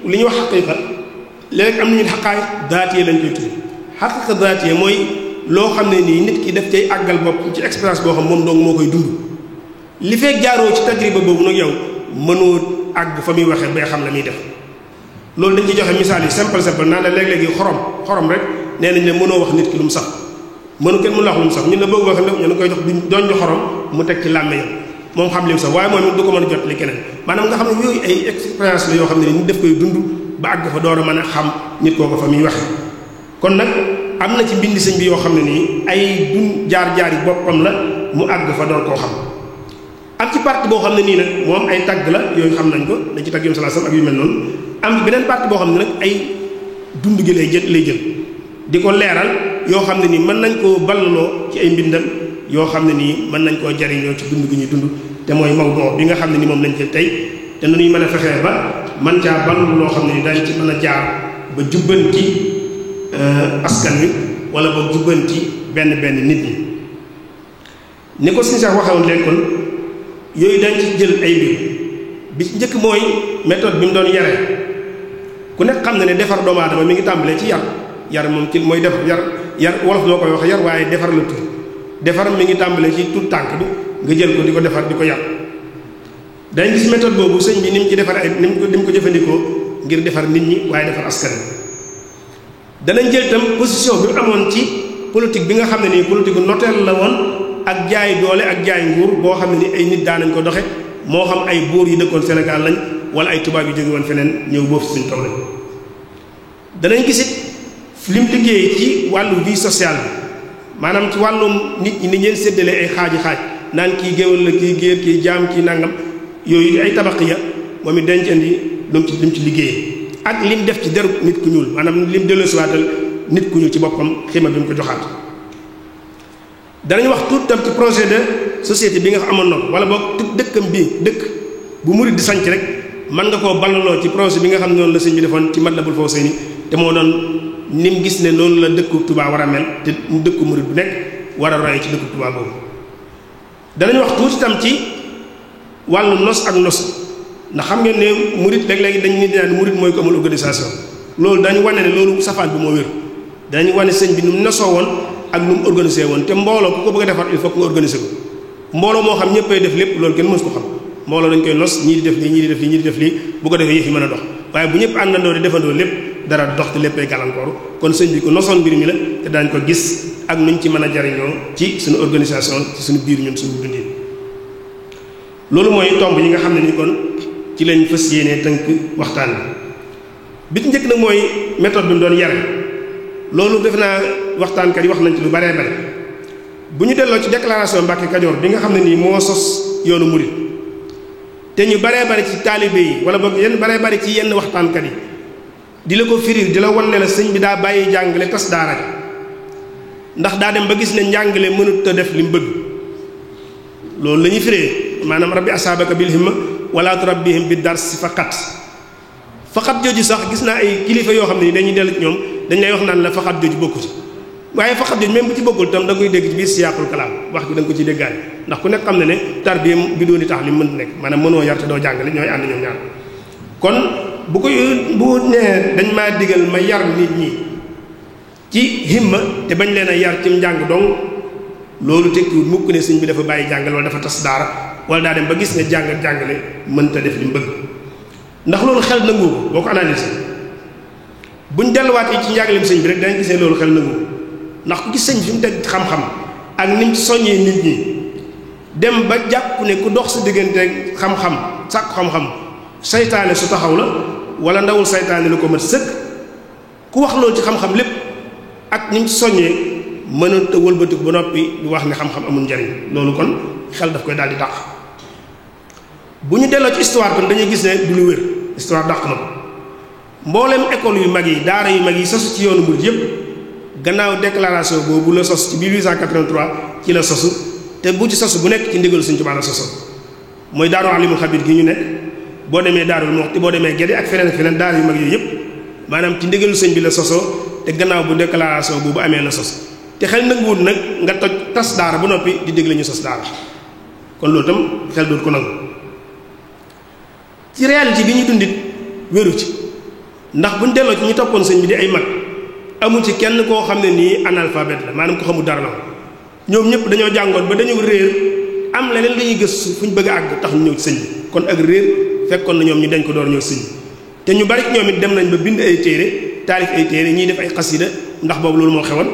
S4: li ñuy wax xaqiiqa léegi am nañu xaqaay daatiye lañ koy tudde xaqiiqa daatiye mooy loo xam ne nii nit ki daf cay àggal bopp ci expérience boo xam moom dong moo koy dund li fekk jaaroo ci tajriba boobu nag yow mënoo àgg fa muy waxee bay xam la muy def loolu dañ ci joxe misaal yi simple naan la léeg-léegi xorom rek nee nañ ne mënoo wax nit ki lu mu sax kenn mënu la wax lu mu sax ñun la bëgg wax ñu koy jox doñ ñu xorom mu teg ci làmmeñam moom xam li mu sax waaye moom it du ko mën a jot li keneen maanaam nga xam ne yooyu ay expérience la yoo xam ne nit daf koy dund ba àgg fa door a mën a xam nit kooku fa muy waxe kon nag am na ci mbindi sëñ bi yoo xam ne nii ay dun jaar-jaar yi boppam la mu àgg fa door koo xam am ci partie boo xam ne nii nag moom ay tagg la yooyu xam nañ ko dañ ci tagg yoon sallallahu alayhi wasallam ak yu mel noonu am beneen partie boo xam ne nag ay dund gi lay jël di ko leeral yoo xam ne nii mën nañ koo ballaloo ci ay mbindam yoo xam ne nii mën nañ koo jariñoo ci dund gi ñuy dund te mooy mawdu bi nga xam ne ni moom lañ jël tey te nañuy mën a fexee ba man caa ballu loo xam ne ni dañ ci mën a jaar ba jubbanti askan wi wala ba jubbanti benn nit ñi ni ko suñu sax waxewoon léegi kon yooyu dañ ci jël ay mbir bi ci njëkk mooy méthode bi mu doon yare ku nekk xam na ne defar doomu aadama mi ngi tàmbalee ci yar moom ci mooy defar yar wolof moo koy wax yar waaye defar la tudd defar mi ngi tàmbalee ci tout tànk bi nga jël ko di ko defar di ko yar dañ gis méthode boobu sëñ bi ni mu ci defar ay ni mu ko jëfandikoo ngir defar nit ñi waaye defar askan wi danañ jël itam position bi mu amoon ci politique bi nga xam ne nii politique notaire la woon ak jaay doole ak jaay nguur boo xam ne ni ay nit daanañ ko doxe moo xam ay buur yi dëkkoon Sénégal lañ wala ay tubaab yu jóge woon feneen ñëw boofu suñ kaw lañ danañ gisit li mu liggéey ci wàllu vie sociale bi maanaam ci wàllum nit ñi ni ñeen séddalee ay xaaji naan kii géwal la kii géer kii jaam kii nangam yooyu ay tabax ya moom it denc indi lu mu ci liggéeyee ak lim def ci deru nit ku ñuul maanaam lim delloosiwaatal nit ku ñuul ci boppam xima bi mu ko joxaat danañ wax tuut tam ci projet de société bi nga xam amoon noonu wala boog dëkkam bii dëkk bu murid di sanc rek mën nga koo ballaloo ci projet bi nga xam ne noonu la sëñ bi defoon ci Matlabul Fawzayni te moo doon ni mu gis ne noonu la dëkku Tuubaa war a mel te dëkku murid bu nekk war a roy ci dëkku Tuubaa boobu danañ wax tuuti tam ci wàllu nos ak nos ndax xam ngeen ne murit léeg-léegi dañ nit naan murit mooy ko amul organisation loolu dañu wane ne loolu safaan bi moo wér dañu wane sëñ bi nu mu nosoo woon ak nu mu organisé woon te mbooloo ku ko bëgg a defar il faut que nga organisé ko mbooloo moo xam ñëppay def lépp loolu kenn mës ko xam mbooloo dañ koy nos ñii di def lii ñii di def lii ñii di def lii bu ko defee yëf yi mën a dox waaye bu ñëpp àndandoo di defandoo lépp dara dox te léppay gàllankooru kon sëñ bi ku nosoon mbir mi la te daañ ko gis ak nuñ ci mën a jariñoo ci suñu organisation ci suñu biir ñun suñu dundin loolu mooy tomb yi nga xam ne ni kon ci lañ fas yéenee tënk waxtaan bi ci njëkk nag mooy méthode bi mu doon yare loolu def naa waxtaankat yi wax nañ ci lu baree bare bu ñu delloo ci déclaration Mbàkke Kajoor bi nga xam ne nii moo sos yoonu murit te ñu baree bari ci taalibe yi wala boog yenn baree bari ci yenn waxtaankat yi di la ko firil di la wan ne la sëñ bi daa bàyyi jàngale tas daara ji ndax daa dem ba gis ne njàngale mënut a def li mu bëgg loolu la ñuy firee maanaam rabbi asaabaka bil himma wala turabbihim bi dars faqat jooju sax gis naa ay kilifa yoo xam ne dañuy dellu ci ñoom dañ lay wax naan la faqat jooju bokku ci waaye faqat jooju même bu ci bokkul tam da nga koy dégg ci biir siyaaqul kalaam wax ji da nga ko ciy déggaale ndax ku nekk xam ne ne tarbiya bi doon di tax li mën nekk maanaam mënoo yar te doo jàngale ñooy ànd ñoom ñaar kon bu nee dañ maa digal ma yar nit ñi ci himma te bañ leen a yar ci njàng dong loolu tekkiwul mukk ne sëñ bi dafa bàyyi jàngale wala dafa tas daara wala daa dem ba gis ne jàngale mënta def li mu bëgg ndax loolu xel nangu ko boo ko analysé buñ delluwaatee ci njàngaleem sëñ bi rek dañ gis ne loolu xel nangu ko ndax ku gis sëñ fi mu teg xam-xam ak ni mu soññee nit ñi dem ba jàpp ne ku dox sa diggante xam-xam sàkku xam-xam saytaane su taxaw la wala ndawul saytaane lu ko mat sëkk ku wax loolu ci xam-xam lépp ak ni mu soññee mënut a wëlbatiku ba noppi di wax ne xam-xam amul njariñ loolu kon xel daf koy daal di dàq bu ñu delloo ci histoire kon dañuy gis ne du lu wér histoire dàq na ko mbooleem école yu mag yi daara yu mag yi sosu ci yoonu murid yëpp gannaaw déclaration boobu la sos ci 1883 ci la sosu te bu ci sosu bu nekk ci ndigalu Sëñ Tuubaa la sosu mooy daaru alimul xabir gi ñu nekk boo demee daarul Muxti boo demee Gédé ak feneen ak feneen daara yu mag yooyu yëpp maanaam ci ndigalu sëñ bi la sosoo te gannaaw bu déclaration boobu amee la sos te xel nanguwut nag nga toj tas daara ba noppi di dégg la ñu sos daara kon loolu tam xel doot ko nangu ci réalité bi ñu dundit wéru ci ndax buñ delloo ci ñu toppoon sëñ bi di ay mag amu ci kenn koo xam ne nii analphabète la maanaam ko xamul dara la ñoom ñëpp dañoo jàngoon ba dañu réer am leneen lu ñuy gëstu fu ñu bëgg a àgg tax ñu ñëw ci sëñ bi kon ak réer fekkoon na ñoom ñu dañ ko door ñëw sëñ bi te ñu bari ñoom it dem nañ ba bind ay téere taalif ay téere ñiy def ay xasida ndax boobu loolu moo xewoon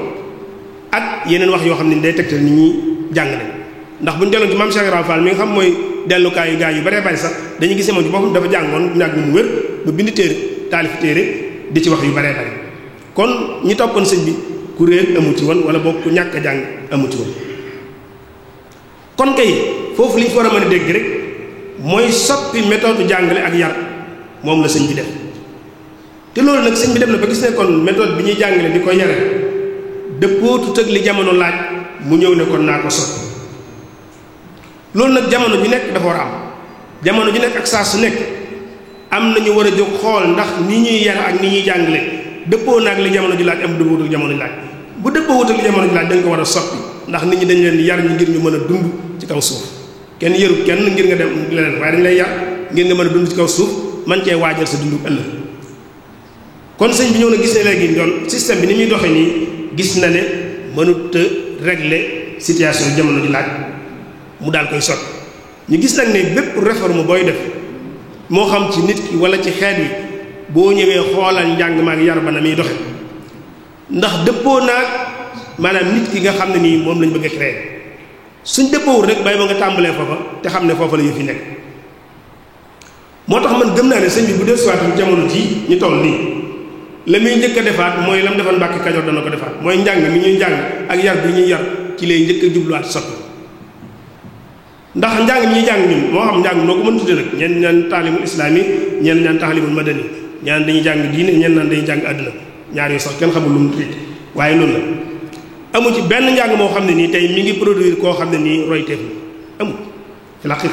S4: ak yeneen wax yoo xam ne day tegtal nit ñi jàng nañ ndax bu ñu delloon ci maam Cheikh Ibra Fall mi nga xam mooy dellukaayu gaa yu baree bari sax dañuy gis ne moom ci boppam dafa jàngoon nag mu wér ba bind téere taalif téere di ci wax yu baree bari kon ñi toppoon sëñ bi ku réer amu ci woon wala boog ku ñàkk a jàng amu ci woon kon kay foofu li ñu ko war a mën a dégg rek mooy soppi méthode jàngale ak yar moom la sëñ bi def te loolu nag sëñ bi def na ba gis ne kon méthode bi ñuy jàngale di ko yare dëppootut ak li jamono laaj mu ñëw ne kon naa ko soppi loolu nag jamono ju nekk dafa war a am jamono ju nekk ak saa su nekk am nañu war a jóg xool ndax ni ñuy yar ak ni ñuy jàngale dëppoo naag li jamono ji laaj am dëppootut ak jamono ji laaj bu dëppoowut ak li jamono ji laaj dañ ko war a soppi ndax nit ñi dañ leen yar ñi ngir ñu mën a dund ci kaw suuf kenn yëru kenn ngir nga dem leneen waaye dañ lay yar ngir nga mën a dund ci kaw suuf man cee waajal sa dundu ëllëg kon sëñ bi ñëw na gis ne léegi doon système bi ni muy doxee nii gis na ne mënut a régler situation jamono ji laaj mu daal koy sot ñu gis nag ne bépp réforme booy def moo xam ci nit ki wala ci xeet wi boo ñëwee xoolal njàng ma ak yar ba na muy doxe ndax dëppoo naag maanaam nit ki nga xam ne nii moom lañ bëgg a créer suñ dëppoowul rek bay ba nga tàmbalee foofa te xam ne foofa la yu fi nekk moo tax man gëm naa ne sëñ bi bu dee suwaatu jamono ji ñu toll nii la muy njëkk a defaat mooy la mu defoon Mbàkke Kajoor dana ko defaat mooy njàng mi ñuy njàng ak yar bi ñuy yar ci lay njëkk a jubluwaat soppi ndax njàng mi ñuy jàng ñun moo xam njàng noo ko mën tudde nag ñenn ñaan taalimul islaami ñenn ñaan taalimul madani ñaan dañuy jàng diine ñenn naan dañuy jàng àdduna ñaar yooyu sax kenn xamul lu mu tudd waaye loolu la amu ci benn njàng moo xam ne nii tey mi ngi produire koo xam ne nii royteef amul fi la xif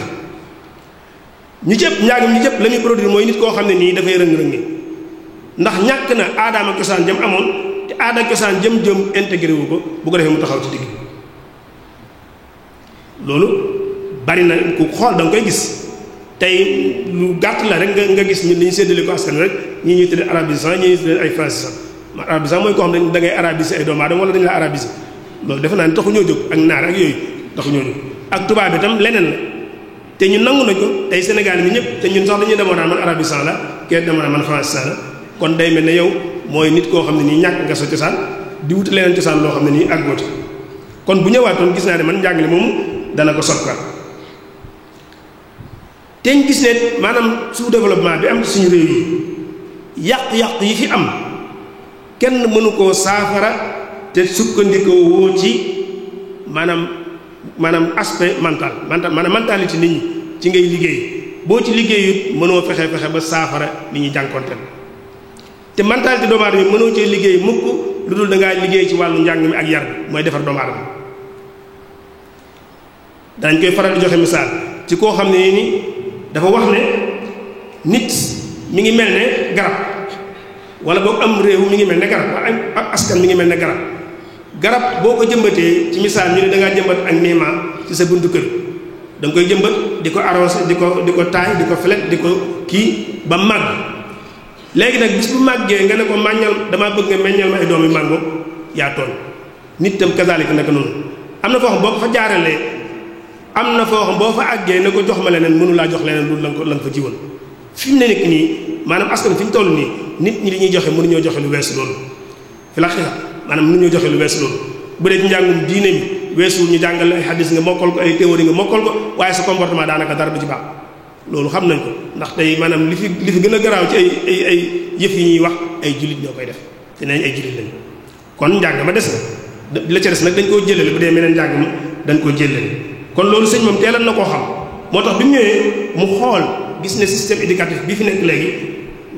S4: ñu cëpp njàng ñu cëpp la muy produire mooy nit koo xam ne nii dafay rëng-rëngi ndax ñàkk na aadaama cosaan jëm amoon te aada cosaan jëm intégré wu ko bu ko defee mu taxaw ci digg loolu bari na ku xool da nga koy gis tey lu gàtt la rek nga gis ñun li ñu séddale ko askan rek ñii ñuy tuddee arabisant ñii ñuy tuddee ay francisant arabisant mooy koo xam ne da ngay arabisé ay doomu aadama wala dañu la arabisé loolu defe naa ne taxu ñoo jóg ak naar ak yooyu taxu ñoo jóg ak tubaab bi tam leneen la te ñun nangu nañ ko tey Sénégal bi ñëpp te ñun sax dañuy demoon naan man arabisant la kenn demoon naan man francisant la kon day mel ne yow mooy nit koo xam ne nii ñàkk nga sa cosaan di wut leneen cosaan loo xam ne nii ak góoti kon bu ñëwaatoon gis naa ne man njàngale moomu dana ko soppi te ñu gis ne maanaam sous-développement bi am ci suñu réew yi yàq-yàq yi fi am kenn mënu koo saafara te sukkandikoo woo ci maanaam aspect mental maanaam mentalité nit ñi ci ngay liggéey boo ci liggéeyut mënoo fexe ba saafara li ñuy jànkonteel te mentalité doomu aadama yi mënoo cee liggéey mukk lu dul da ngaa liggéey ci wàllu njàng mi ak yar bi mooy defar doomu aadama dañ koy faral di joxe misaal ci koo xam ne ni dafa wax ne nit mi ngi mel ne garab wala boog am réew mi ngi mel ne garab ak askan mi ngi mel ne garab boo ko jëmbatee ci misaal ñu ne da ngaa jëmbat ak niima ci sa buntu kër da nga koy jëmbat di ko arrosé di ko taay di ko flet di ko kii ba màgg léegi nag bis bu màggee nga ne ko màññal damaa bëgg nga meññal ma ay doomi màngo yaa tooñ nit tam kazaalika naka noonu am na foo xam boo ko fa jaaralee am na foo xam boo fa àggee ne ko jox ma leneen mënu laa jox leneen lu la nga fa jiwoon fi mu ne nekk nii maanaam askan fi ñu toll nii nit ñi li ñuy joxe mënuñoo joxe lu weesu loolu fi la xixa maanaam mënuñoo joxe lu weesu loolu bu dee ci njàngum diine mi weesu ñu jàngal ay xadis nga mokkal ko ay théorie nga mokkal ko waaye sa comportement daanaka dara du ci baax loolu xam nañ ko ndax tey maanaam li fi gën a garaaw ci ay yëf yi ñuy wax ay jullit ñoo koy def te nañ ay jullit lañ kon njàng ma des na la ca des nag dañ koo jëlale bu dee meneen njàng ma dañ koo jëlale kon loolu sëñ moom teelan na koo xam moo tax bi mu ñëwee mu xool gis ne système éducatif bi fi nekk léegi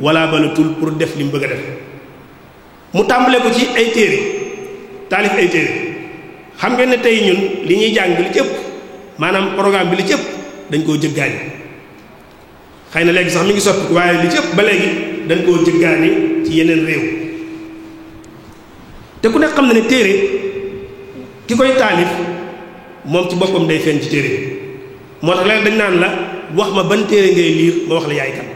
S4: wala balatul pour def li mu bëgg a def mu tàmbalee ko ci ay téere taalif ay téere xam ngeen ne tey ñun li ñuy jàng li ci ëpp maanaam programme bi li ci ëpp dañ koo jëggaani xëy na léegi sax mi ngi soppi waaye li ci ëpp ba léegi dañ koo jëggaani ci yeneen réew te ku nekk xam na ne téere ki koy taalif moom ci boppam day feeñ ci téere bi moo tax léegi dañ naan la wax ma ban téere ngay liir ma wax la yaay kan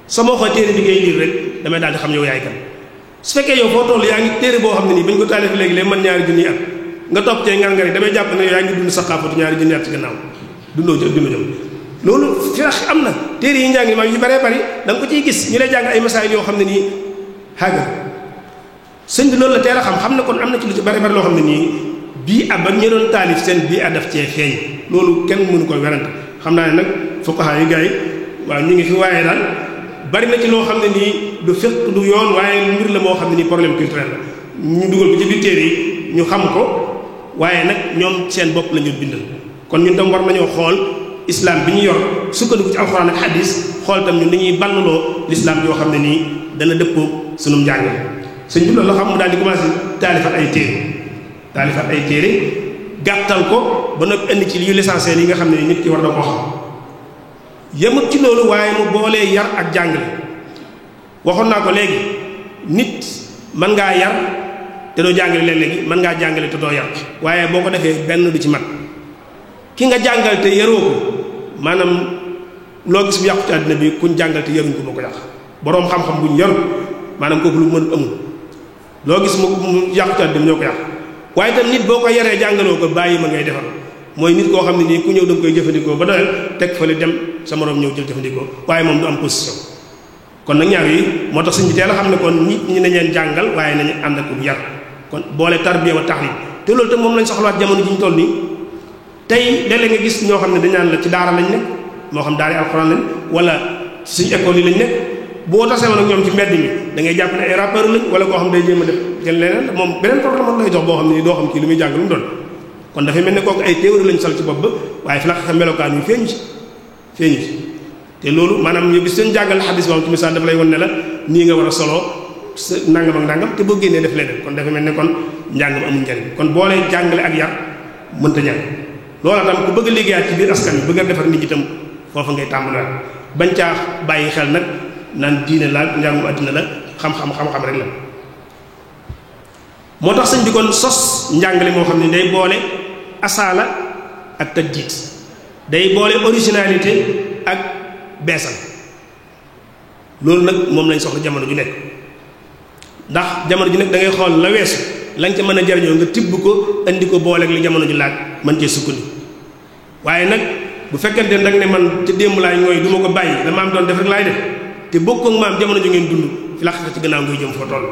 S4: sama waxoo téere bi ngay liir rek damay daal di xam yow yaay kan su fekkee yow foo toll yaa ngi téere boo xam ne nii bañ ko taalif léegi léegi mën ñaari junni at nga topp cee ngar-ngari damay jàpp ne yaa ngi dund saqaafatu ñaari junni at ci gannaaw dundoo jëm loolu firax am na téere yi njàng maam yu baree bari da nga ko ciy gis ñu lay jàng ay masaayil yoo xam ne nii xaaga sëñ bi loolu la teel a xam na kon am na ci lu ci bari bari loo xam ne nii bii ab ak ñi doon taalif seen bii a daf cee feeñ loolu kenn mënu ko werante xam naa ne nag fuqaha yi gars yi waaw ñu ngi fi waaye daal bari na ci loo xam ne nii du fekk du yoon waaye mbir la moo xam ne nii problème culturel la ñu dugal ko ci biir téere yi ñu xam ko waaye nag ñoom seen bopp la ñu bindal kon ñun tam war nañoo xool islam bi ñu yor sukkandiku ci alxuraan ak xadis xool tam ñun dañuy balluloo l'islam yoo xam ne nii dana dëppoo sunum njàngale sëñ bi loolu la xam mu daal di commencé taalifat ay téere gàttal ko ba nag indi ci yu l'essentiel yi nga xam ne nit ki war na koo xam yemut ci loolu waaye mu boolee yar ak jàngale waxoon naa ko léegi nit mën ngaa yar te doo jàngale léeg-léegi mën ngaa jàngale te doo yar waaye boo ko defee benn du ci mat ki nga jàngal te yaroo ko maanaam loo gis bu yàqu ci àddina bi kuñ jàngal te yaruñ ko moo ko yàq boroom xam-xam buñ yarul maanaam kooku lu mënut amul loo gis mu yàqu ci àddina bi ñoo ko yàq waaye itam nit boo ko yaree jàngaloo ko bàyyi ma ngay defar mooy nit koo xam ne nii ku ñëw da nga koy jëfandikoo ba doyal teg fële dem sa moroom ñëw jël jëfandikoo waaye moom du am position kon nag ñaar yi moo tax suñu teel a xam ne kon nit ñi nañ leen jàngal waaye nañu ànd ak yar kon boole tarbiya wa taxriib te loolu tam moom lañ soxlawaat jamono ji ñu toll nii tey léeg-léeg nga gis ñoo xam ne dañ naan la ci daara lañ nekk moo xam daara alxuraan lañ wala ci suñu école yi lañ nekk boo tasee woon ak ñoom ci mbedd mi da ngay jàpp ne ay rappeur lañ wala koo xam day jéem a def jël leneen moom beneen programme lay jox boo xam ne doo xam kii lu muy jàng lu mu doon kon dafay mel ne kooku ay théorie lañ sol ci bopp ba waaye fi la xam melokaan yu feeñu ci te loolu maanaam ñu gis seen jàngal xadis boobu ci misaal dafa lay won ne la nii nga war a soloo sa nangam ak nangam te boo génnee def leneen kon dafa mel ne kon njàngam amul njariñ kon boolee jàngale ak yar mënta ñàkk loola tam ku bëgg a liggéeyaat ci biir askan bi bëgg a defar nit ñi tam foofa ngay tàmbaliwaat bañ caa bàyyi xel nag naan diine la njàngum àddina la xam-xam rek la moo tax sëñ bi kon sos njàngale moo xam ne day boole asaala ak tajdiid day boole originalité ak beesal loolu nag moom lañ soxla jamono ju nekk ndax jamono ju nekk da ngay xool la weesu la nga ca mën a jariñoo nga tibb ko indi ko booleeg li jamono ju laaj man cee sukkandi waaye nag bu fekkente ne nag ne man ca démb laay ngooy du ma ko bàyyi la maam doon def rek laay def te bokk ak maam jamono ju ngeen dund fi la xata ci gannaaw ngay jëm foo toll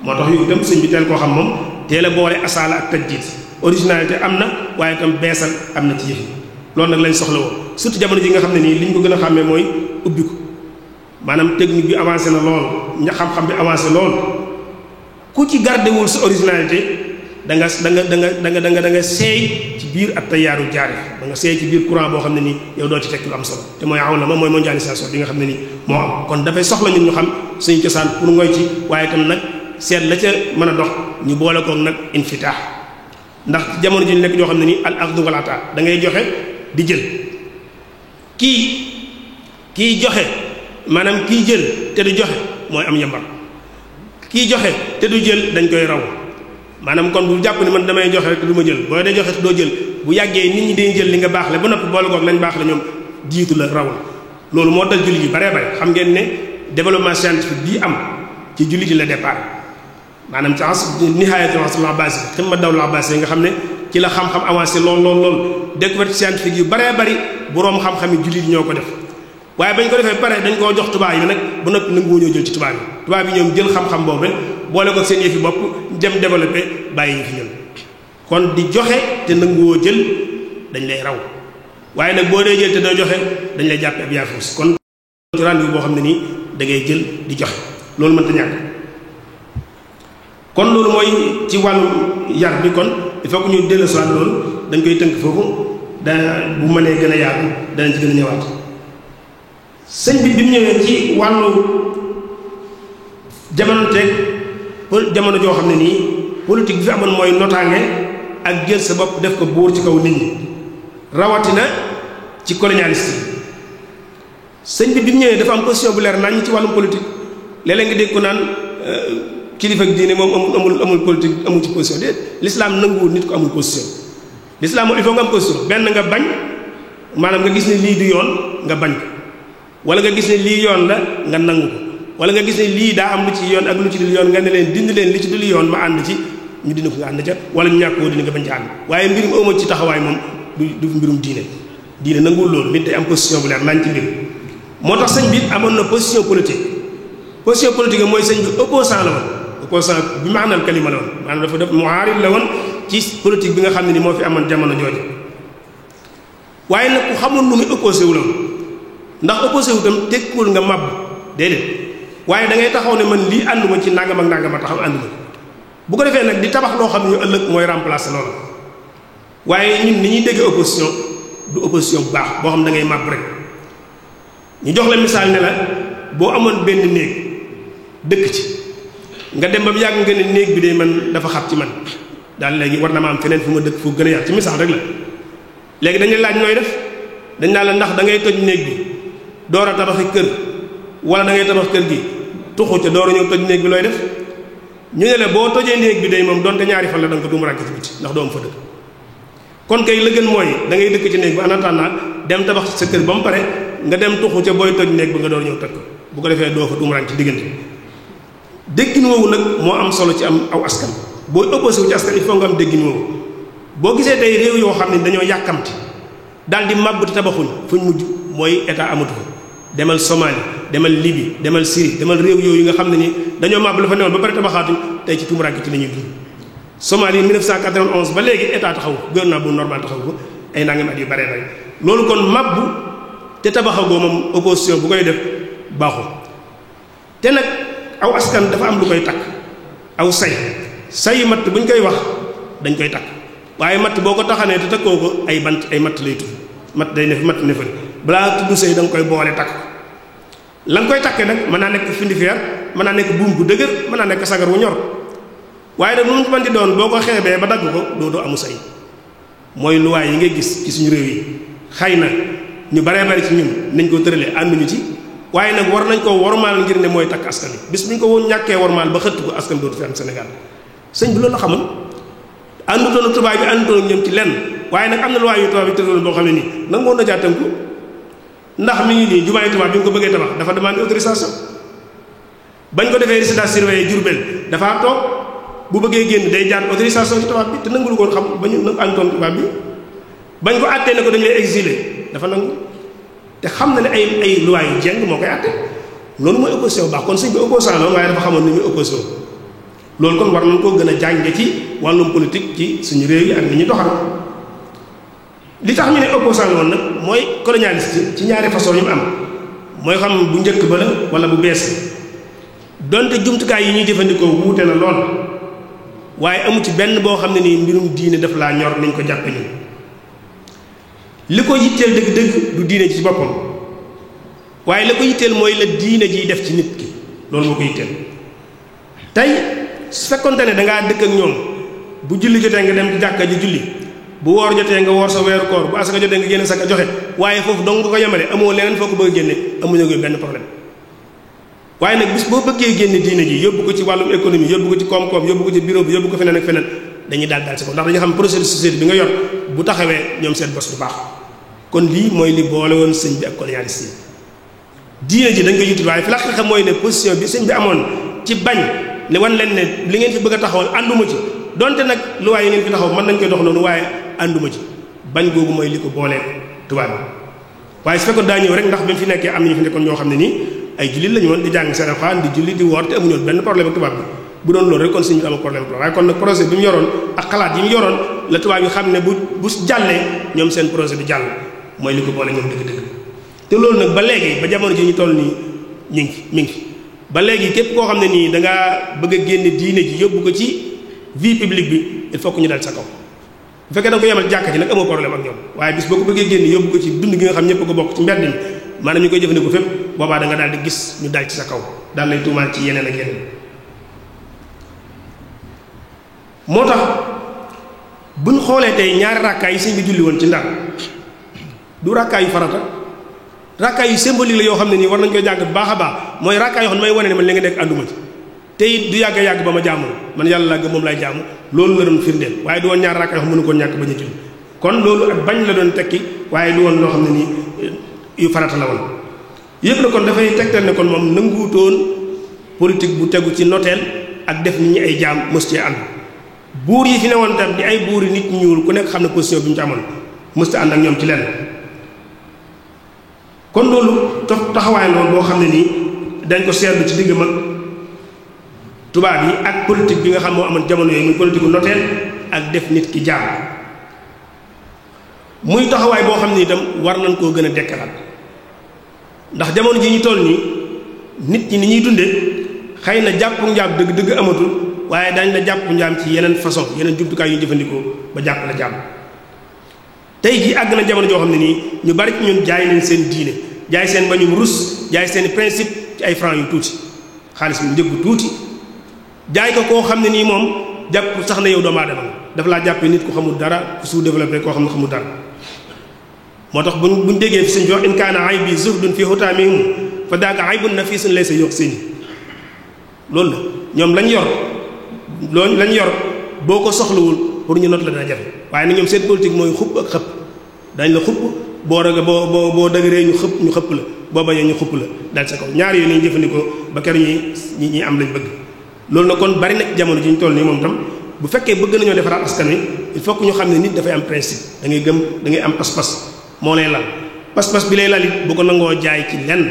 S4: moo tax yu dem sëñ bi teel koo xam moom teel a boole asaala ak tajdiid originalité am na waaye itam beesal am na ci yëf yi loolu nag lañ soxla woo surtout jamono ji nga xam ne nii li ñu ko gën a xàmmee mooy ubbi ko maanaam technique bi avancé na lool ña xam-xam bi avancé lool ku ci gardewul sa originalité da nga seey ci biir ak tayaaru jaare da nga seey ci biir courant boo xam ne nii yow doo ci tekk lu am solo te mooy aw la ma mooy mondialisation bi nga xam ne nii moo am kon dafay soxla ñun ñu xam suñu cosaan pour ngoy ci waaye itam nag seet la ca mën a dox ñu boole koog nag infitaax ndax jamono ji ñu nekk ñoo xam ne nii al axdu wal ataa da ngay joxe di jël kii joxe maanaam kii jël te du joxe mooy am yambar kii joxe te du jël dañ koy raw maanaam kon bu jàpp ne man damay joxe te du ma jël boo dee joxe te doo jël bu yàggee nit ñi dañuy jël li nga baax la ba noppi boole koog lañ baax la ñoom jiitu la raw la loolu moo dal jullit yi baree bare xam ngeen ne développement scientifique bii am ci jullit yi la départ maanaam ci nihayatul asr al-abbasi ximma dawla abbasi nga xam ne ci la xam-xam avancé lool découverte scientifique yu baree bari boroom xam-xam yi jullit yi ñoo ko def waaye bañ ko defee pare dañ koo jox tubaab yi nag ba noppi nangu ñoo jël ci tubaab yi ñoom jël xam-xam boobu boole ko seen yëfi bopp dem développé bàyyi ñu fi ñun kon di joxe te nanguwoo jël dañ lay raw waaye nag boo dee jël te doo joxe dañ lay jàppe ab yaafus kon ci rendez-vous boo xam ne nii da ngay jël di joxe loolu mënta ñàkk kon loolu mooy ci wàllu yar bi kon il faut que ñu dellusiwaat loolu dañ koy tënk foofu da bu mënee gën a yaatu danañ ci gën a ñëwaat sëñ bi mu ñëwee ci wàllu jamono joo xam ne nii politique bi fi amoon mooy notaange ak jël sa bopp def ko buur ci kaw nit ñi rawatina ci colonialiste yi sëñ bi mu ñëwee dafa am position bu leer nañ ci wàllum politique léeg-léeg nga dégg ko naan kilifa ak diine moom amul politique amul ci position déet l'islam nanguwul nit ko amul position l'islam moom il faut nga am position benn nga bañ maanaam nga gis ne lii du yoon nga bañ ko wala nga gis ne lii yoon la nga nangu ko wala nga gis ne lii daa am lu ci yoon ak lu ci dul yoon nga ne leen dindi leen li ci dul yoon ma ànd ci ñu dindi ko nga ànd ca wala ñu ñàkkoo dindi nga bañ ci ànd waaye mbirum awma ci taxawaay moom du mbirum diine nanguwul loolu nit day am position bu leer nañ ci mbir moo tax sëñ bi amoon na position politique mooy sëñ bi opposant la woon opposant bi maanaam kalima la woon maanaam dafa def muaarid la woon ci politique bi nga xam ne ni moo fi amoon jamono jooju waaye nag ku xamul nu muy opposé wu la woon ndax opposé wu itam tekkul nga màbb déedéet waaye da ngay taxaw ne man lii ànduma ci nangam ak nangam a taxaw ànduma bu ko defee nag di tabax loo xam ne ñu ëllëg mooy remplacer loolu waaye ñun ni ñuy déggee opposition du opposition bu baax boo xam da ngay màbb rek ñu jox la misaal ne la boo amoon benn néeg dëkk ci nga dem ba mu yàgg nga ne néeg bi de man dafa xat ci man daal léegi war na ma am feneen fu ma dëkk fu gën a yaatu ci misaal rek la léegi dañuy laaj nooy def dañ naa la ndax da ngay toj néeg bi door a tabaxi kër wala da ngay tabax kër gi tuxu ca door a ñëw toj néeg bi looy def ñu ne la boo tojee néeg bi day moom donte ñaari fan la da nga ko duumaranke ci biti ndax doo am fa dëkk kon kay la gën mooy da ngay dëkk ci néeg bi en attendant dem tabax sa kër ba mu pare nga dem tuxu ca booy toj néeg bi nga door ñëw toj ko bu ko defee doo fa duumaranke ci diggante déggin woowu nag moo am solo ci am aw askan booy opposé wu ci askan il faut nga am déggin woowu boo gisee tey réew yoo xam ne dañoo yàkkamti daal di màbb te tabaxuñ fuñ mujj mooy état amatu ko demal Somalie demal Libye demal Syrie demal réew yooyu nga xam ne ni dañoo màbb la fa newoon ba pare tabaxaatuñ tey ci tumuraanke ci la ñuy dund Somalie 1991 ba léegi état taxaw gouvernement bu normal taxaw ko ay nangam at yu bare bare loolu kon màbb te tabaxagoo moom opposition bu koy def baaxul te nag aw askan dafa am lu koy takk aw say matt bu ñu koy wax dañ koy takk waaye matt boo ko taxanee te takkoo ko ay bant ay matt lay tudd matt day ne matt ne fa balaa tudd sëy da nga koy boole takk la nga koy takkee nag mën naa nekk findifeer mën naa nekk buum bu dëgër mën naa nekk sagar wu ñor waaye nag lu mu mën di doon boo ko xeebee ba dagg ko doo amu say mooy luwaay yi ngay gis ci suñu réew yi xëy na ñu baree bari ci ñun nañ ko tëralee ànduñu ci waaye nag war nañ koo wormaal ngir ne mooy takk askan wi bis bu ñu ko woon ñàkkee wormaal ba xëtt ko askan dootu fi am Sénégal sëñ bi loolu la xamoon àndutoon tubaab bi àndutoon ñoom ci lenn waaye nag am na loi yu tubaab yi tëddaloon boo xam ne nii nangoon na jaa tënku ndax mi ngi nii jumaa yi tubaab bi nga ko bëggee tabax dafa demandé autorisation bañ ko defee résidence surveillée Diourbel dafa toog bu bëggee génn day jaar autorisation ci tubaab bi te nangul koon xam ba ñu àndoon tubaab bi bañ ko àttee ne ko dañu lay exiler dafa nangu te xam na ne ay loi yu jeng moo koy àtte loolu mooy opposition bu baax kon sëñ bi opposant la waaye dafa xamoon ni muy opposition loolu kon war nañ koo gën a jànge ci wàllum politique ci suñu réew yi ak ni ñu doxal li tax ñu ne opposant la woon nag mooy colonialiste ci ñaari façon yu mu am mooy xam bu njëkk ba la wala bu bees donte jumtukaay yi ñuy jëfandikoo wuute na lool waaye amu ci benn boo xam ne nii mbirum diine daf laa ñor nañ ko jàppe nii li ko yitteel dëgg-dëgg du diine ji ci boppam waaye la ko yitteel mooy la diine jiy def ci nit ki loolu moo ko yitteel tey su fekkonte ne dangaa dëkk ak ñoom bu julli jotee nga dem ci jàkka ji julli bu woor jotee nga woor sa weeru koor bu asaka jotee nga génne saka joxe waaye foofu dong nga ko yemale amoo leneen foo ko bëgg a génne amuñu ko benn problème waaye nag bis boo bëggee génne diine ji yóbbu ko ci wàllum économie yóbbu ko ci koom-koom yóbbu ko ci bureau bi yóbbu ko feneen ak feneen dañuy daal si ko ndax dañu xam projet de société bi nga yor bu taxawee ñoom seen bos bu baax kon lii mooy li boole woon sëñ bi ak colonialiste yi diine ji dañ ko yitteel waaye fi la xam mooy ne position bi sëñ bi amoon ci bañ ne wan leen ne li ngeen fi bëgg a taxawal ànduma ci donte nag luwaay yi ngeen fi taxaw mën nañ koy dox noonu waaye ànduma ci bañ googu mooy li ko boolee tubaab bi waaye su fekkoon daa ñëw rek ndax bi mu fi nekkee am nañu fi nekkoon ñoo xam ne nii ay jullit lañu woon di jàng seen alxuraan di julli di woor te amuñu woon benn problème ak tubaab bi bu doon loolu rek kon sëñ bi amul problème waaye kon nag projet bi mu yoroon ak xalaat yi mu yoroon la tubaab yi xam ne bu jàllee ñoom seen projet bi jàll mooy li ko boole ñoom dëgg-dëgg te loolu nag ba léegi ba jamono ji ñu toll nii ñu ngi mi ngi ba léegi képp koo xam ne nii da ngaa bëgg a génne diine ji yóbbu ko ci vie publique bi il faut que ñu dal sa kaw bu fekkee da nga ko yemal jàkka ji nag amoo problème ak ñoom waaye bis boo ko bëggee génne yóbbu ko ci dund gi nga xam ñëpp ko bokk ci mbedd mi maanaam ñu koy jëfandikoo fépp boobaa da nga daal di gis ñu dal ci sa kaw daal lay tuumaal ci yeneen ak yeneen moo tax buñ xoolee tey ñaari rakkaay yi sëñ bi julli woon ci Ndar du rakkaay yu farata rakkaay yu symbolique la yoo xam ne nii war nañ koy jàng bu baax a baax mooy rakkaay yoo xam ne may wane ne man li nga nekk ànduma ci te it du yàgg ba ma jaamu man yàlla laa gëm moom lay jaamu loolu la doon firndeel waaye du woon ñaari rakkaay yoo xam mënu ko ñàkk bañ a julli kon loolu ak bañ la doon tekki waaye du woon loo xam ne nii yu farata la woon yëpp na kon dafay tegtal ne kon moom nanguutoon politique bu tegu ci noteel ak def nit ñi ay jaam mës cee ànd buur yi fi ne woon tam di ay buur yi nit ñuul ku nekk xam ne position bi mu ci amoon mës ta ànd ak ñoom ci lenn kon loolu taxawaay loolu boo xam ne nii dañ ko seetlu ci digg mag tubaab yi ak politique bi nga xam moo amoon jamono yooyu muy politique noteel ak def nit ki jaam muy taxawaay boo xam ne itam war nañ koo gën a dekkalaat ndax jamono ji ñu toll nii nit ñi ni ñuy dundee xëy na jàpp njaam dëgg-dëgg amatul waaye dañ la jàpp njaam ci yeneen façon yeneen jumtukaay yu ñu jëfandikoo ba jàpp la jàmm tey jii àgg na jamono joo xam ne nii ñu bari ci ñun jaay leen seen diine jaay seen bañum rus jaay seen principe ci ay francs yu tuuti xaalis bu njëggu tuuti jaay ko koo xam ne nii moom jàpp sax na yow doomu aadama dafa laa jàppee nit ku xamul dara ku sous-développé koo xam ne xamul dara moo tax buñ déggee fi sëñ bi wax in kaana aybi zuhdun fi hutaamihim fa daaka aybun nafisun laysa yuxsini loolu la ñoom lañ yor boo ko soxlawul pour ñu not la dana jafe waaye nag ñoom seen politique mooy xupp ak xëpp dañ la xupp boo raga boo dëgëree ñu xëpp la boo bañee ñu xupp la dal sa kaw ñaar yooyu lañu jëfandikoo ba kër ñi am lañ bëgg loolu nag kon bari nag jamono ji ñu toll nii moom tam bu fekkee bëgg nañoo defaraat askan wi il faut que ñu xam ne nit dafay am principe da ngay gëm da ngay am pas-pas moo lay lal pas-pas bi lay lal it bu ko nangoo jaay ci lenn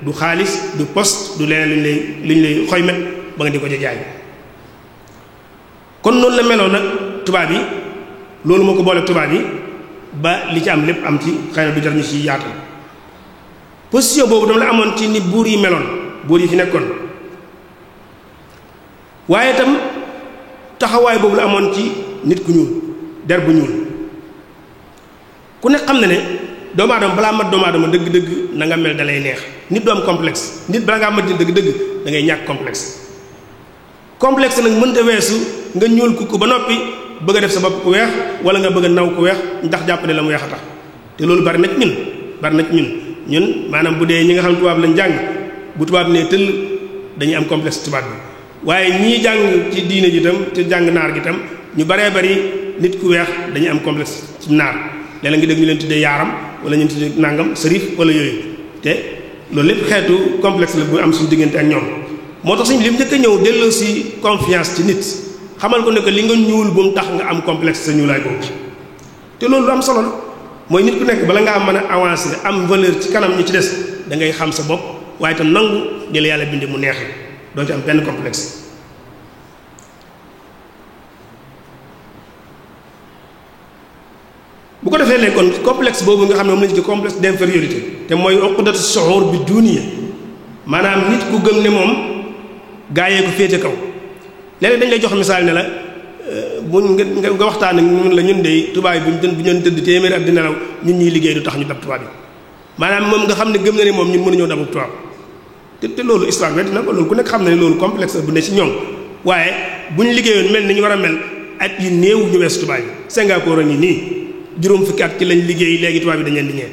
S4: du xaalis du poste du leneen luñ lay xoymet ba nga di ko jaay kon noonu la meloon nag tubaab yi loolu moo ko boole tubaab yi ba li ci am lépp am ci xëy na du jar ñu ci yaatal position boobu dama la amoon ci ni buur yi meloon buur yi fi nekkoon waaye itam taxawaay boobu la amoon ci nit ku ñuul der bu ñuul ku nekk xam na ne doomu aadama balaa mat doomu aadama dëgg-dëgg na nga mel da lay neex nit du am complexe nit balaa ngaa mat nit dëgg-dëgg da ngay ñàkk complexe nag mënta weesu nga ñuul kukk ba noppi bëgg a def sa bopp ku weex wala nga bëgg a naw ku weex ndax jàpp ne la mu weex a tax te loolu bari na ci ñun maanaam bu dee ñi nga xam tubaab lañ jàng bu tubaab ne tëll dañuy am complexe tubaab bi waaye ñii jàng ci diine ji tam te jàng naar gi tam ñu baree bari nit ku weex dañuy am complexe ci naar léeg-léeg nga dégg ñu leen tuddee yaaram wala ñu tuddee nangam sërif wala yooyu te loolu lépp xeetu complexe la bu am suñu diggante ak ñoom moo tax suñu li mu njëkk a ñëw delloo si confiance ci nit xamal ko ne que li nga ñuul bu mu tax nga am complexe sa ñuulaay boobu te loolu lu am solo la mooy nit ku nekk bala ngaa mën a avancer am valeur ci kanam ñi ci des da ngay xam sa bopp waaye tam nangu di la yàlla bindee mu neex doo ci am benn complexe. bu ko defee léegi kon complexe boobu nga xam ne moom lañu ci complexe d'infériorité te mooy uqdatu shu'ur bi dunya maanaam nit ku gëm ne moom gaayee ko féete kaw léeg-léeg dañ lay jox misaal ne la buñ nga waxtaan ak ñun la ñun de tubaab bi bu ñu tëdd téeméeri at di nelaw ñun ñuy liggéey du tax ñu dab tubaab bi maanaam moom nga xam ne gëm na ne moom ñun mënuñoo dabu tubaab te loolu histoire weddi na ko loolu ku nekk xam na ne loolu complexe bu ne ci ñoom waaye bu ñu liggéeyoon mel ni ñu war a mel at yi néew ñu weesu tubaab yi Singapour a ngi nii juróom fukki at ci lañ liggéey léegi tubaab bi dañ leen di ñeen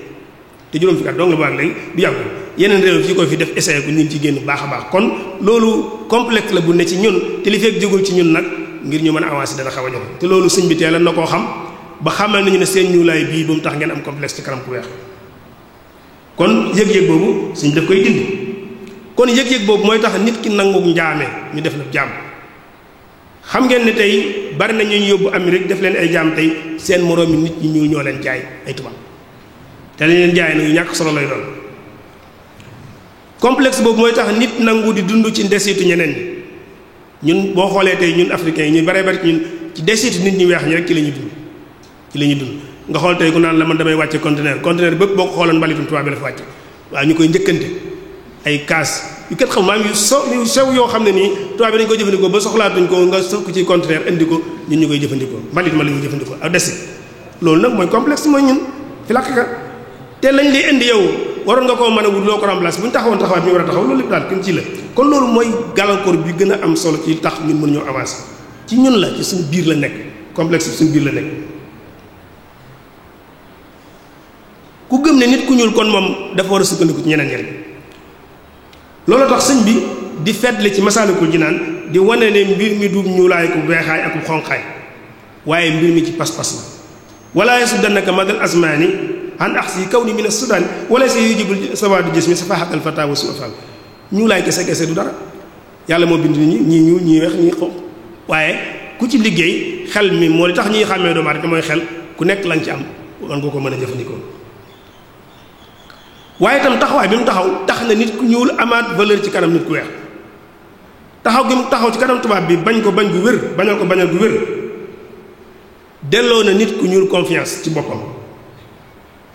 S4: te juróom fukki at dong la bu ak léegi du yàggul yeneen réew fi ko fi def essayé ko ñu ngi ci génn baax a baax kon loolu complexe la bu ne ci ñun te li fekk jógul ci ñun nag ngir ñu mën a avancer dana xaw a jafe te loolu sëñ bi teel na koo xam ba xamal nañu ne seen ñuulaay bii bu mu tax ngeen am complexe ci kanam ku weex kon yëg-yëg boobu sëñ daf koy dindi kon yëg-yëg boobu mooy tax nit ki nangu njaame ñu def la jaam xam ngeen ne tey bari na ñu yóbbu Amérique def leen ay jaam tey seen moroomi nit ñi ñuul ñoo leen jaay ay tubaab te lañ leen jaay nag yu ñàkk solo lay doon complexe boobu mooy tax nit nangu di dund ci ndesitu ñeneen ñi ñun boo xoolee tey ñun africains yi ñu baree bari ñun ci ndesitu nit ñi weex ñi rek ci la ñuy dund ci la ñuy dund nga xool tey ku naan la man damay wàcce conteneur bépp boo ko xooloon mbalitum tubaab bi la fa wàcce waaw ñu koy njëkkante ay kaas yu kenn xam maam yu sew yoo xam ne nii tubaab bi dañu koy jëfandikoo ba soxlaatuñ ko nga sokk ci conteneur indi ko ñun ñu koy jëfandikoo mbalit ma la ñuy jëfandikoo ak desit loolu nag mooy complexe mooy ñun fi lakk ka te lañ lay indi yow waroon nga koo mën a wut loo ko remplacer bu ñu taxawoon taxawaat bi ñu war a taxaw loolu lépp daal kenn ci la kon loolu mooy gàllankoor bi gën a am solo ci tax ñun mën ñoo avancer ci ñun la ci suñu biir la nekk complexe bi suñu biir la nekk ku gëm ne nit ku ñuul kon moom dafa war a sukkandiku ci ñeneen ñi rek loolu tax sëñ bi di feddle ci Masaalikul Jinaan di wane ne mbir mi du ñuulaay ku weexaay ak ku xonqaay waaye mbir mi ci pas-pas la wala yasuddannaka madal asmaani an axsi kaw ni min as-sudaan wala si yujibul sawaadu jismi safahatal fata wa su'afal ñuulaay kese kese du dara yàlla moo bind nit ñi ñuul ñii weex ñii xonq waaye ku ci liggéey xel mi moo li tax ñuy xàmmee doomu aadama mooy xel ku nekk lañ ci am man nga ko mën a jëfandikoo waaye itam taxawaay bi mu taxaw tax na nit ku ñuul amaat valeur ci kanam nit ku weex taxaw gi mu taxaw ci kanam tubaab bi bañ ko bañ gu wér bañal ko bañal gu wér delloo na nit ku ñuul confiance ci boppam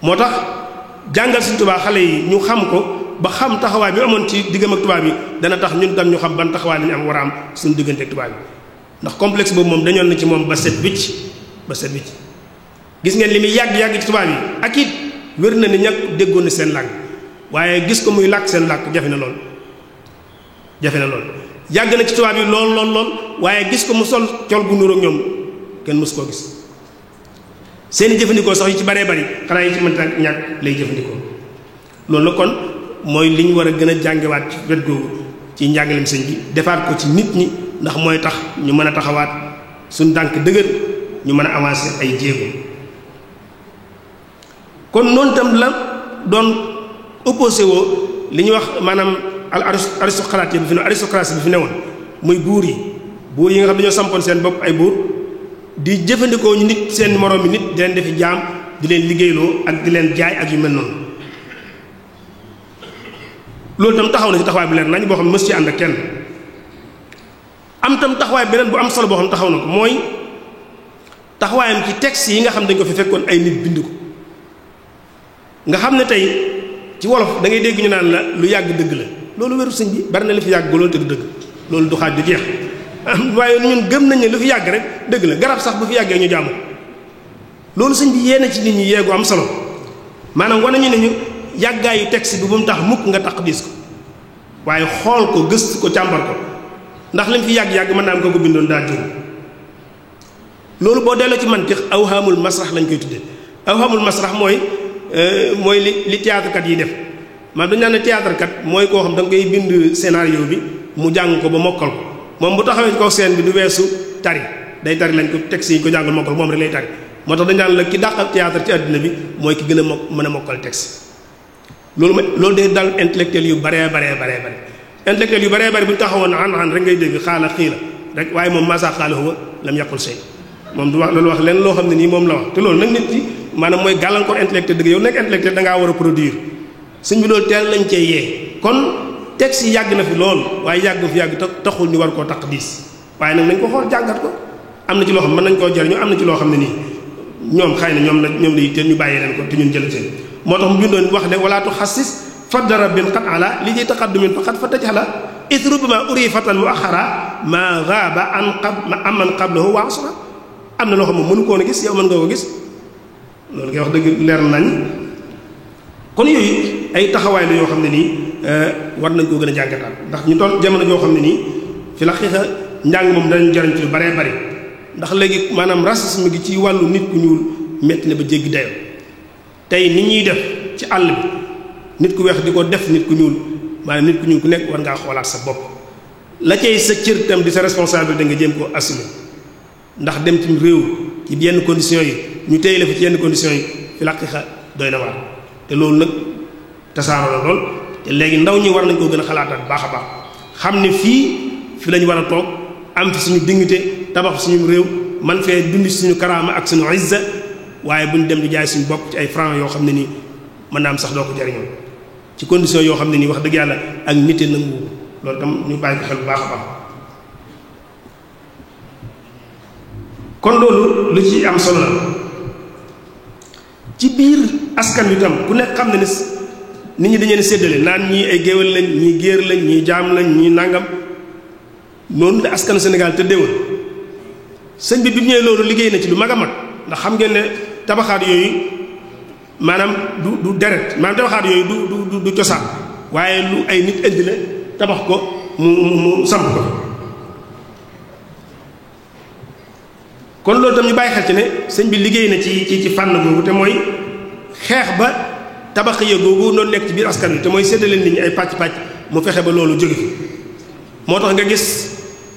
S4: moo tax jàngal suñu tubaab xale yi ñu xam ko ba xam taxawaay bi amoon ci diggam ak tubaab bi dana tax ñun tam ñu xam ban taxawaay la ñu am war a am suñu diggante ak tubaab bi ndax complexe boobu moom dañoon na ci moom ba set wicc gis ngeen li muy yàgg-yàgg ci tubaab yi ak it wér na ni ñàkk déggoon na seen làkk waaye gis ko muy làkk seen làkk jafe na lool yàgg na ci tubaab yi lool waaye gis ko mu sol col gu nuur ak ñoom kenn mësu koo gis seeni jëfandikoo sax yu ci baree bari xanaa yi ci mënta ñàkk lay jëfandikoo loolu la kon mooy li ñu war a gën a jàngewaat ci wet googu ci njàngaleem sëñ bi defaat ko ci nit ñi ndax mooy tax ñu mën a taxawaat suñ dànk dëgër ñu mën a avancer ay jéego kon noonu tam la doon opposé woo li ñuy wax maanaam aristocratie bi fi ne aristocratie bi fi newoon muy buur yi nga xam dañoo sampoon seen bopp ay buur di jëfandikoo ñu nit seen moroom yi nit di leen defi jaam di leen liggéeyloo ak di leen jaay ak yu mel noonu loolu tam taxaw na ci taxawaay bu leer nañ boo xam ne mës ci ànd ak kenn am tam taxawaay beneen bu am solo boo xam ne taxaw na ko mooy taxawaayam ci texte yi nga xam dañ ko fi fekkoon ay nit bind ko nga xam ne tey ci wolof da ngay dégg ñu naan la lu yàgg dëgg la loolu wéru sëñ bi bari na li fi yàgg loolu te du dëgg loolu du xaaj du jeex waaye ñun gëm nañ ne lu fi yàgg rek dëgg la garab sax bu fi yàggee ñu jaamu loolu sëñ bi yéena ci nit ñi yeegu am solo maanaam wane ñu ne ñu yàggaayu texte bi bu mu tax mukk nga taqdis ko waaye xool ko gëstu ko càmbar ko ndax li mu fi yàgg-yàgg mën naa am ko bindoon daa juum loolu boo delloo ci mantiq awhamul masrax lañ koy tuddee awhamul masrax mooy li théâtre kat yi def maanaam dañu naan ne théâtre kat mooy koo xam da nga koy bind scénario bi mu jàng ko ba mokkal ko moom bu taxawee ci kaw scène bi du weesu tari day tari lañ ko texte yi ñu ko jàngal mokkal moom rek lay tari moo tax dañ daan la ki dàqal théâtre ci àddina bi mooy ki gën a mën a mokkal texte loolu day dal intellectuel yu baree intellectuel yu baree bu ñu taxawoon an rek ngay dégg xaala xiila rek waaye moom masa xaala huwa lam yaqul shay moom du wax loolu wax leen loo xam ne nii moom la wax te loolu nag nit ñi maanaam mooy gàllankoor intellectuel dëgg yow nekk intellectuel da ngaa war a produire sëñ bi loolu teel lañ cee yee kon texte yi yàgg na fi lool waaye yàgg taxul ñu war koo taqdis waaye nag nañ ko xool jàngat ko am na ci loo xam mën nañ koo jariñoo am na ci loo xam ne nii ñoom xëy na ñoom la yitteel ñu bàyyi leen ko te ñun jël seen moo tax mu bindoon wax ne walaatu xassis faddara bin qad ala li ciy taqaddumin faqad fa tajhala itru bi ma uri fatan mu axara ma gaaba an man qablahu wa asra am na loo xam ne mënu koon a gis yow mën nga ko gis loolu ngay wax dëgg leer nañ kon yooyu ay taxawaay la yoo xam ne nii war nañ koo gën a jàngataat ndax ñu toll jamono joo xam ne nii fi la xiixa njàng moom danañ jariñ ci lu baree bari ndax léegi maanaam racisme gi ci wàllu nit ku ñuul metti na ba jéggi dayo tey nit ñuy def ci àll bi nit ku weex di ko def nit ku ñuul maanaam nit ku ñuul ku nekk war ngaa xoolaat sa bopp la cay sa cër tam di sa responsabilité nga jéem koo assumer ndax dem ci réew ci yenn conditions yi ñu téye la fi ci yenn conditions yi fi la xiixa doy na waar te loolu nag tasaaroo la lool te léegi ndaw ñi war nañ koo gën a xalaataat baax a baax xam ne fi lañu war a toog am fi suñu dignité tabax suñu réew man fee dundi suñu karaama ak suñu izza waaye bu ñu dem di jaay suñu bopp ci ay francs yoo xam ne nii mën naa am sax doo ko jariñoo ci condition yoo xam ne nii wax dëgg yàlla ak nite nangu loolu tam ñu bàyyi ko xel bu baax a baax kon loolu lu ci am solo la ci biir askan wi tam ku nekk xam ne ni nit ñi dañu leen séddale naan ñii ay géwél lañ ñii géer lañ ñii jaam lañ ñii nangam noonu la askanu Sénégal te déwén sëñ bi ñëwee loolu liggéey na ci lu mag a mag ndax xam ngeen ne tabaxaat yooyu maanaam du deret maanaam tabaxaat yooyu du cosaan waaye lu ay nit indi la tabax ko mu samp ko kon loolu tam ñu bàyyi xel ci ne sëñ bi liggéey na ci fànn boobu te mooy xeex ba tabax ya googu noonu nekk ci biir askan wi te mooy séddale nit ñi ay pàcc-pàcc mu fexe ba loolu jóge fi moo tax nga gis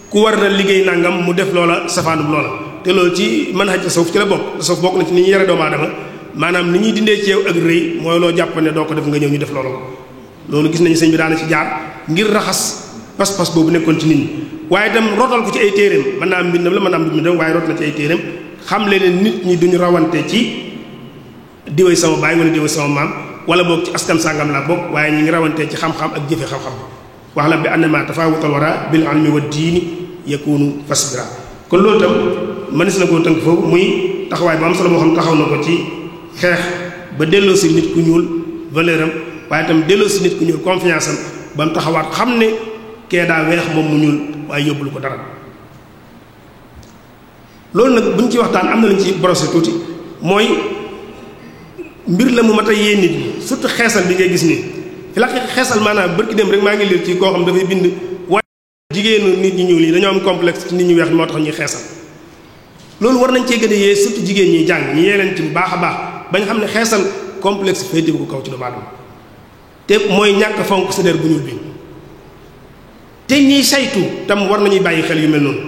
S4: ku war na liggéey nangam mu def loola safaanub loola te loolu ci manhaj tasawuf ci la bokk tasawuf bokk na ci ni ñu yare doomu aadama maanaam ni ñuy dindee ci yow ak rëy mooy loo jàpp ne doo ko def nga ñëw ñu def loolu loolu gis nañu sëñ bi daana ci jaar ngir raxas pas-pas boobu nekkoon ci nit ñi waaye itam rotal ko ci ay téeréem mën naa am mbindam la mën naa am mbindam waaye rot na ci ay téeréem xam leen ne nit ñi duñu rawante ci diwee sama baay wala diwee sama maam wala boog ci askan sàngam la bokk waaye ñi ngi rawante ci xam-xam ak jëfe xam-xam wax la bi annama tafawutal wara bil ilmi wa diini yakunu fasbira kon loolu tam mënees na koo tënk foofu muy taxawaay bu am solo boo xam taxaw na ko ci xeex ba delloo si nit ku ñuul valeur am waaye itam delloo si nit ku ñuul confiance am ba mu taxawaat xam ne kee daa weex moom mu ñuul waaye yóbbulu ko dara loolu nag buñ ci waxtaan am na lañ ci brosé tuuti mooy mbir la mu mat a yee nit ñi surtout xeesal bi ngay gis nii fi la xeesal maanaam bërki dem rek maa ngi liir ci koo xam dafay bind waaye jigéenu nit ñi ñuul yi dañoo am complexe ci nit ñu weex moo tax ñuy xeesal loolu war nañ cee gën a yee surtout jigéen ñi jàng ñi yee leen ci bu baax a baax bañ xam ne xeesal complexe féete bu ko kaw ci doomu aadama te mooy ñàkk fonk sa der bu ñuul bi te ñiy saytu tam war nañuy bàyyi xel yu mel noonu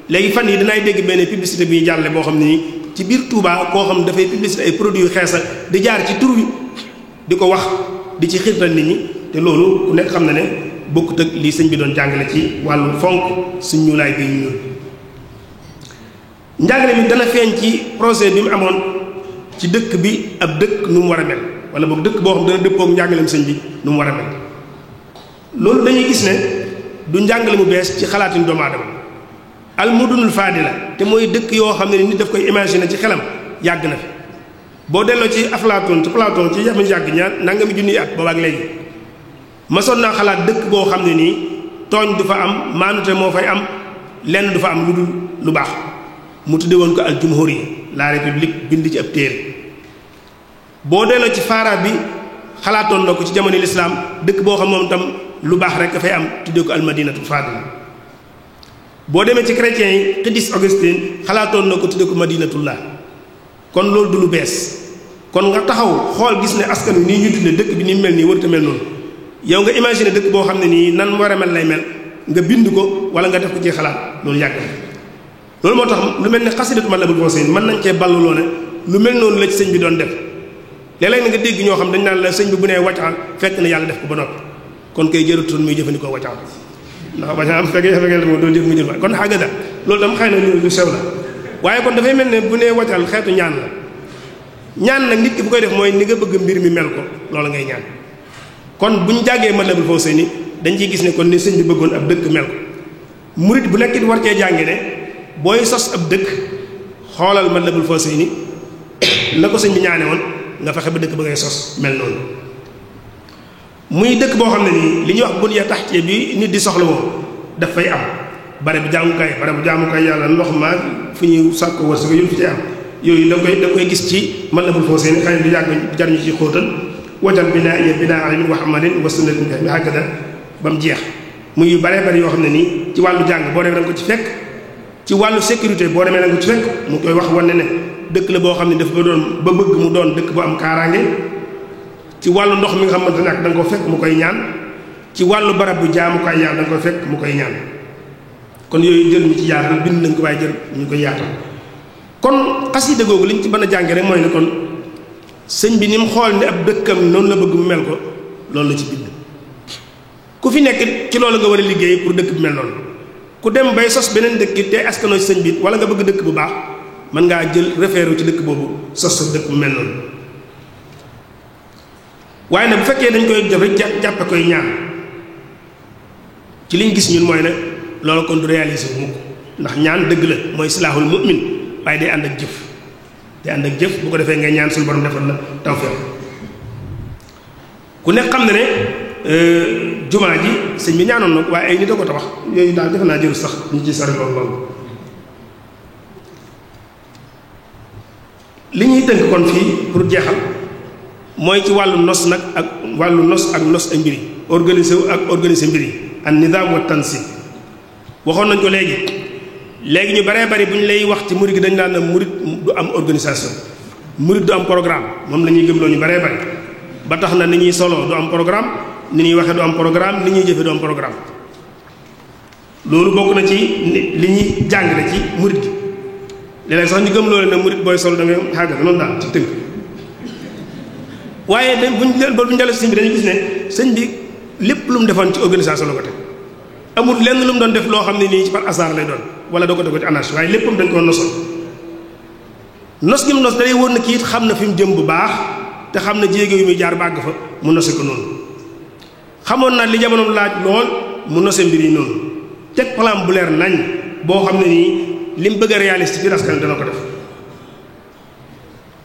S4: léegi fan yi dinaay dégg benn publicité bi jàlle boo xam ne nii ci biir Touba koo xam dafay publicité ay produits yu xeesal di jaar ci tur wi di ko wax di ci xiirtal nit ñi te loolu ku nekk xam na ne bokkut ak lii sëñ bi doon jàngale ci wàllu fonk suñ ñuulaay bi ñu ñuul njàngale mi dana feeñ ci projet bi mu amoon ci dëkk bi ab dëkk nu mu war a mel wala boog dëkk boo xam dana dëppook njàngaleem sëñ bi nu mu war a mel loolu dañuy gis ne du njàngale mu bees ci xalaatin doomu aadama al mudunul faadila te mooy dëkk yoo xam ne nit daf koy imaginer ci xelam yàgg na fi boo delloo ci Aflaatoon ci Platon ci yaxam yàgg ñaar nangami junniy at boobaak léegi masoon naa xalaat dëkk boo xam ne nii tooñ du fa am maanute moo fay am lenn du fa am lu dul lu baax mu tudde woon ko al jumhuriya la république bind ci ab téere boo delloo ci Farabi xalaatoon na ko ci jamono lislaam dëkk boo xam moom tam lu baax rek dafay am tuddee ko al madinatul fadila boo demee ci chrétiens yi Qudus Augustine xalaatoon na ko tuddee ko madinatullah kon loolu du lu bees kon nga taxaw xool gis ne askan wi nii ñu dundee dëkk bi ni mel nii warut a mel noonu yow nga imaginer dëkk boo xam ne nii nan war a mel lay mel nga bind ko wala nga def ko ci xalaat loolu yàgg na loolu moo tax lu mel ne xasidatu Matlabul Fawzayni mën nañ cee balluloo ne lu mel noonu la ci sëñ bi doon def léeg-léeg na nga dégg ñoo xam dañ naan la sëñ bi bu nee waccaxal fekk na yàlla def ko ba noppi kon kay jërëtul muy jëfandikoo waccaxal ndax waccaxal fekkee moom doon jëf mu jël kon xàgga da loolu tam xëy na lu sew la waaye kon dafay mel ne bu nee waccaxal xeetu ñaan la ñaan nag nit ki bu koy def mooy ni nga bëgg mbir mi mel ko loolu ngay ñaan kon bu ñu jàngee Matlabul Fawzayni dañ ciy gis ne kon ni sëñ bi bëggoon ab dëkk mel ko murit bu nekk it war cee jànge ne booy sos ab dëkk xoolal Matlabul Fawzayni na ko sëñ bi ñaane woon nga fexe ba dëkk ba ngay sos mel noonu muy dëkk boo xam ne nii li ñuy wax bunya tahtiya bi nit di soxla woo daf fay am bare bu jaamukaay yàlla ndox ma fu ñuy sàkko wërsëg yu fi ci am yooyu da koy gis ci Matlabul Fawzayni xëy na du yàgg jar ñu ci xóotal wajal binaa ilmin wa amalin wa sunnatin bi hakada ba mu jeex muy yu bare yoo xam ne nii ci wàllu jàng boo demee da nga ko ci fekk ci wàllu sécurité boo demee da nga ko ci fekk mu koy wax wane ne dëkk la boo xam ne dafa ba bëgg mu doon dëkk bu am kaaraange ci wàllu ndox mi nga xamante ne ak da nga ko fekk mu koy ñaan ci wàllu barab bu jaamukaay yàlla da nga ko fekk mu koy ñaan kon yooyu jël ñu ci yaatal bind nañ ko waaye jël ñu koy yaatal kon xasida googu li ñu ci mën a jànge rek mooy ne kon sëñ bi ni mu xool ne ab dëkkam noonu la bëgg mu mel ko loolu la ci bind ku fi nekk ci loolu nga war a liggéey pour dëkk bi mel noonu ku dem bay sos beneen dëkk te askanoo ci sëñ bi wala nga bëgg dëkk bu baax mën ngaa jël référé ci dëkk boobu sos sa dëkk bu mel noonu waaye nag bu fekkee dañ koy def rek jàppe koy ñaan ci liñ gis ñun mooy ne loolu kon du réaliser mukk ndax ñaan dëgg la mooy silaaxul mu'min waaye day ànd ak jëf day ànd ak jëf bu ko defee ngay ñaan suñu borom defal la tawfeex ku nekk xam na ne jumaa ji sëñ bi ñaanoon na waaye ay nit a ko tabax yooyu daal defe naa jëru sax ñu ci sori loolu li ñuy tënk kon fii pour jeexal mooy ci wàllu nos nag ak wàllu nos ak nos ay mbir yi organisé wu ak organisé mbir yi an nizaam wa tansim waxoon nañ ko léegi ñu baree bari bu ñu lay wax ci murid gi dañ naan ne murid du am organisation murid du am programme moom la ñuy gëmloo ñu baree bari ba tax na ni ñuy solo du am programme ni ñuy waxee du am programme ni ñuy jëfe du am programme loolu bokk na ci li ñuy jàngale ci murid gi léeg-léeg sax ñu gëm loolu ne murid booy solo da ngay xàggate noonu daal ci tënk waaye dañ buñ dellu si sëñ bi dañu gis ne sëñ bi lépp lu mu defoon ci organisation la ko teg amul lenn lu mu doon def loo xam ne nii ci par hasard lay doon wala doo ko def ci anarchie waaye léppam dañ koo nosoon nos gi mu nos day wóor na kii it xam na fi mu jëm bu baax te xam na jéego yu muy jaar bàgg fa mu nose ko noonu xamoon naa li jamonoom laaj lool mu nose mbir yi noonu teg plan bu leer nañ boo xam ne nii li mu bëgg a réaliser ci askan dana ko def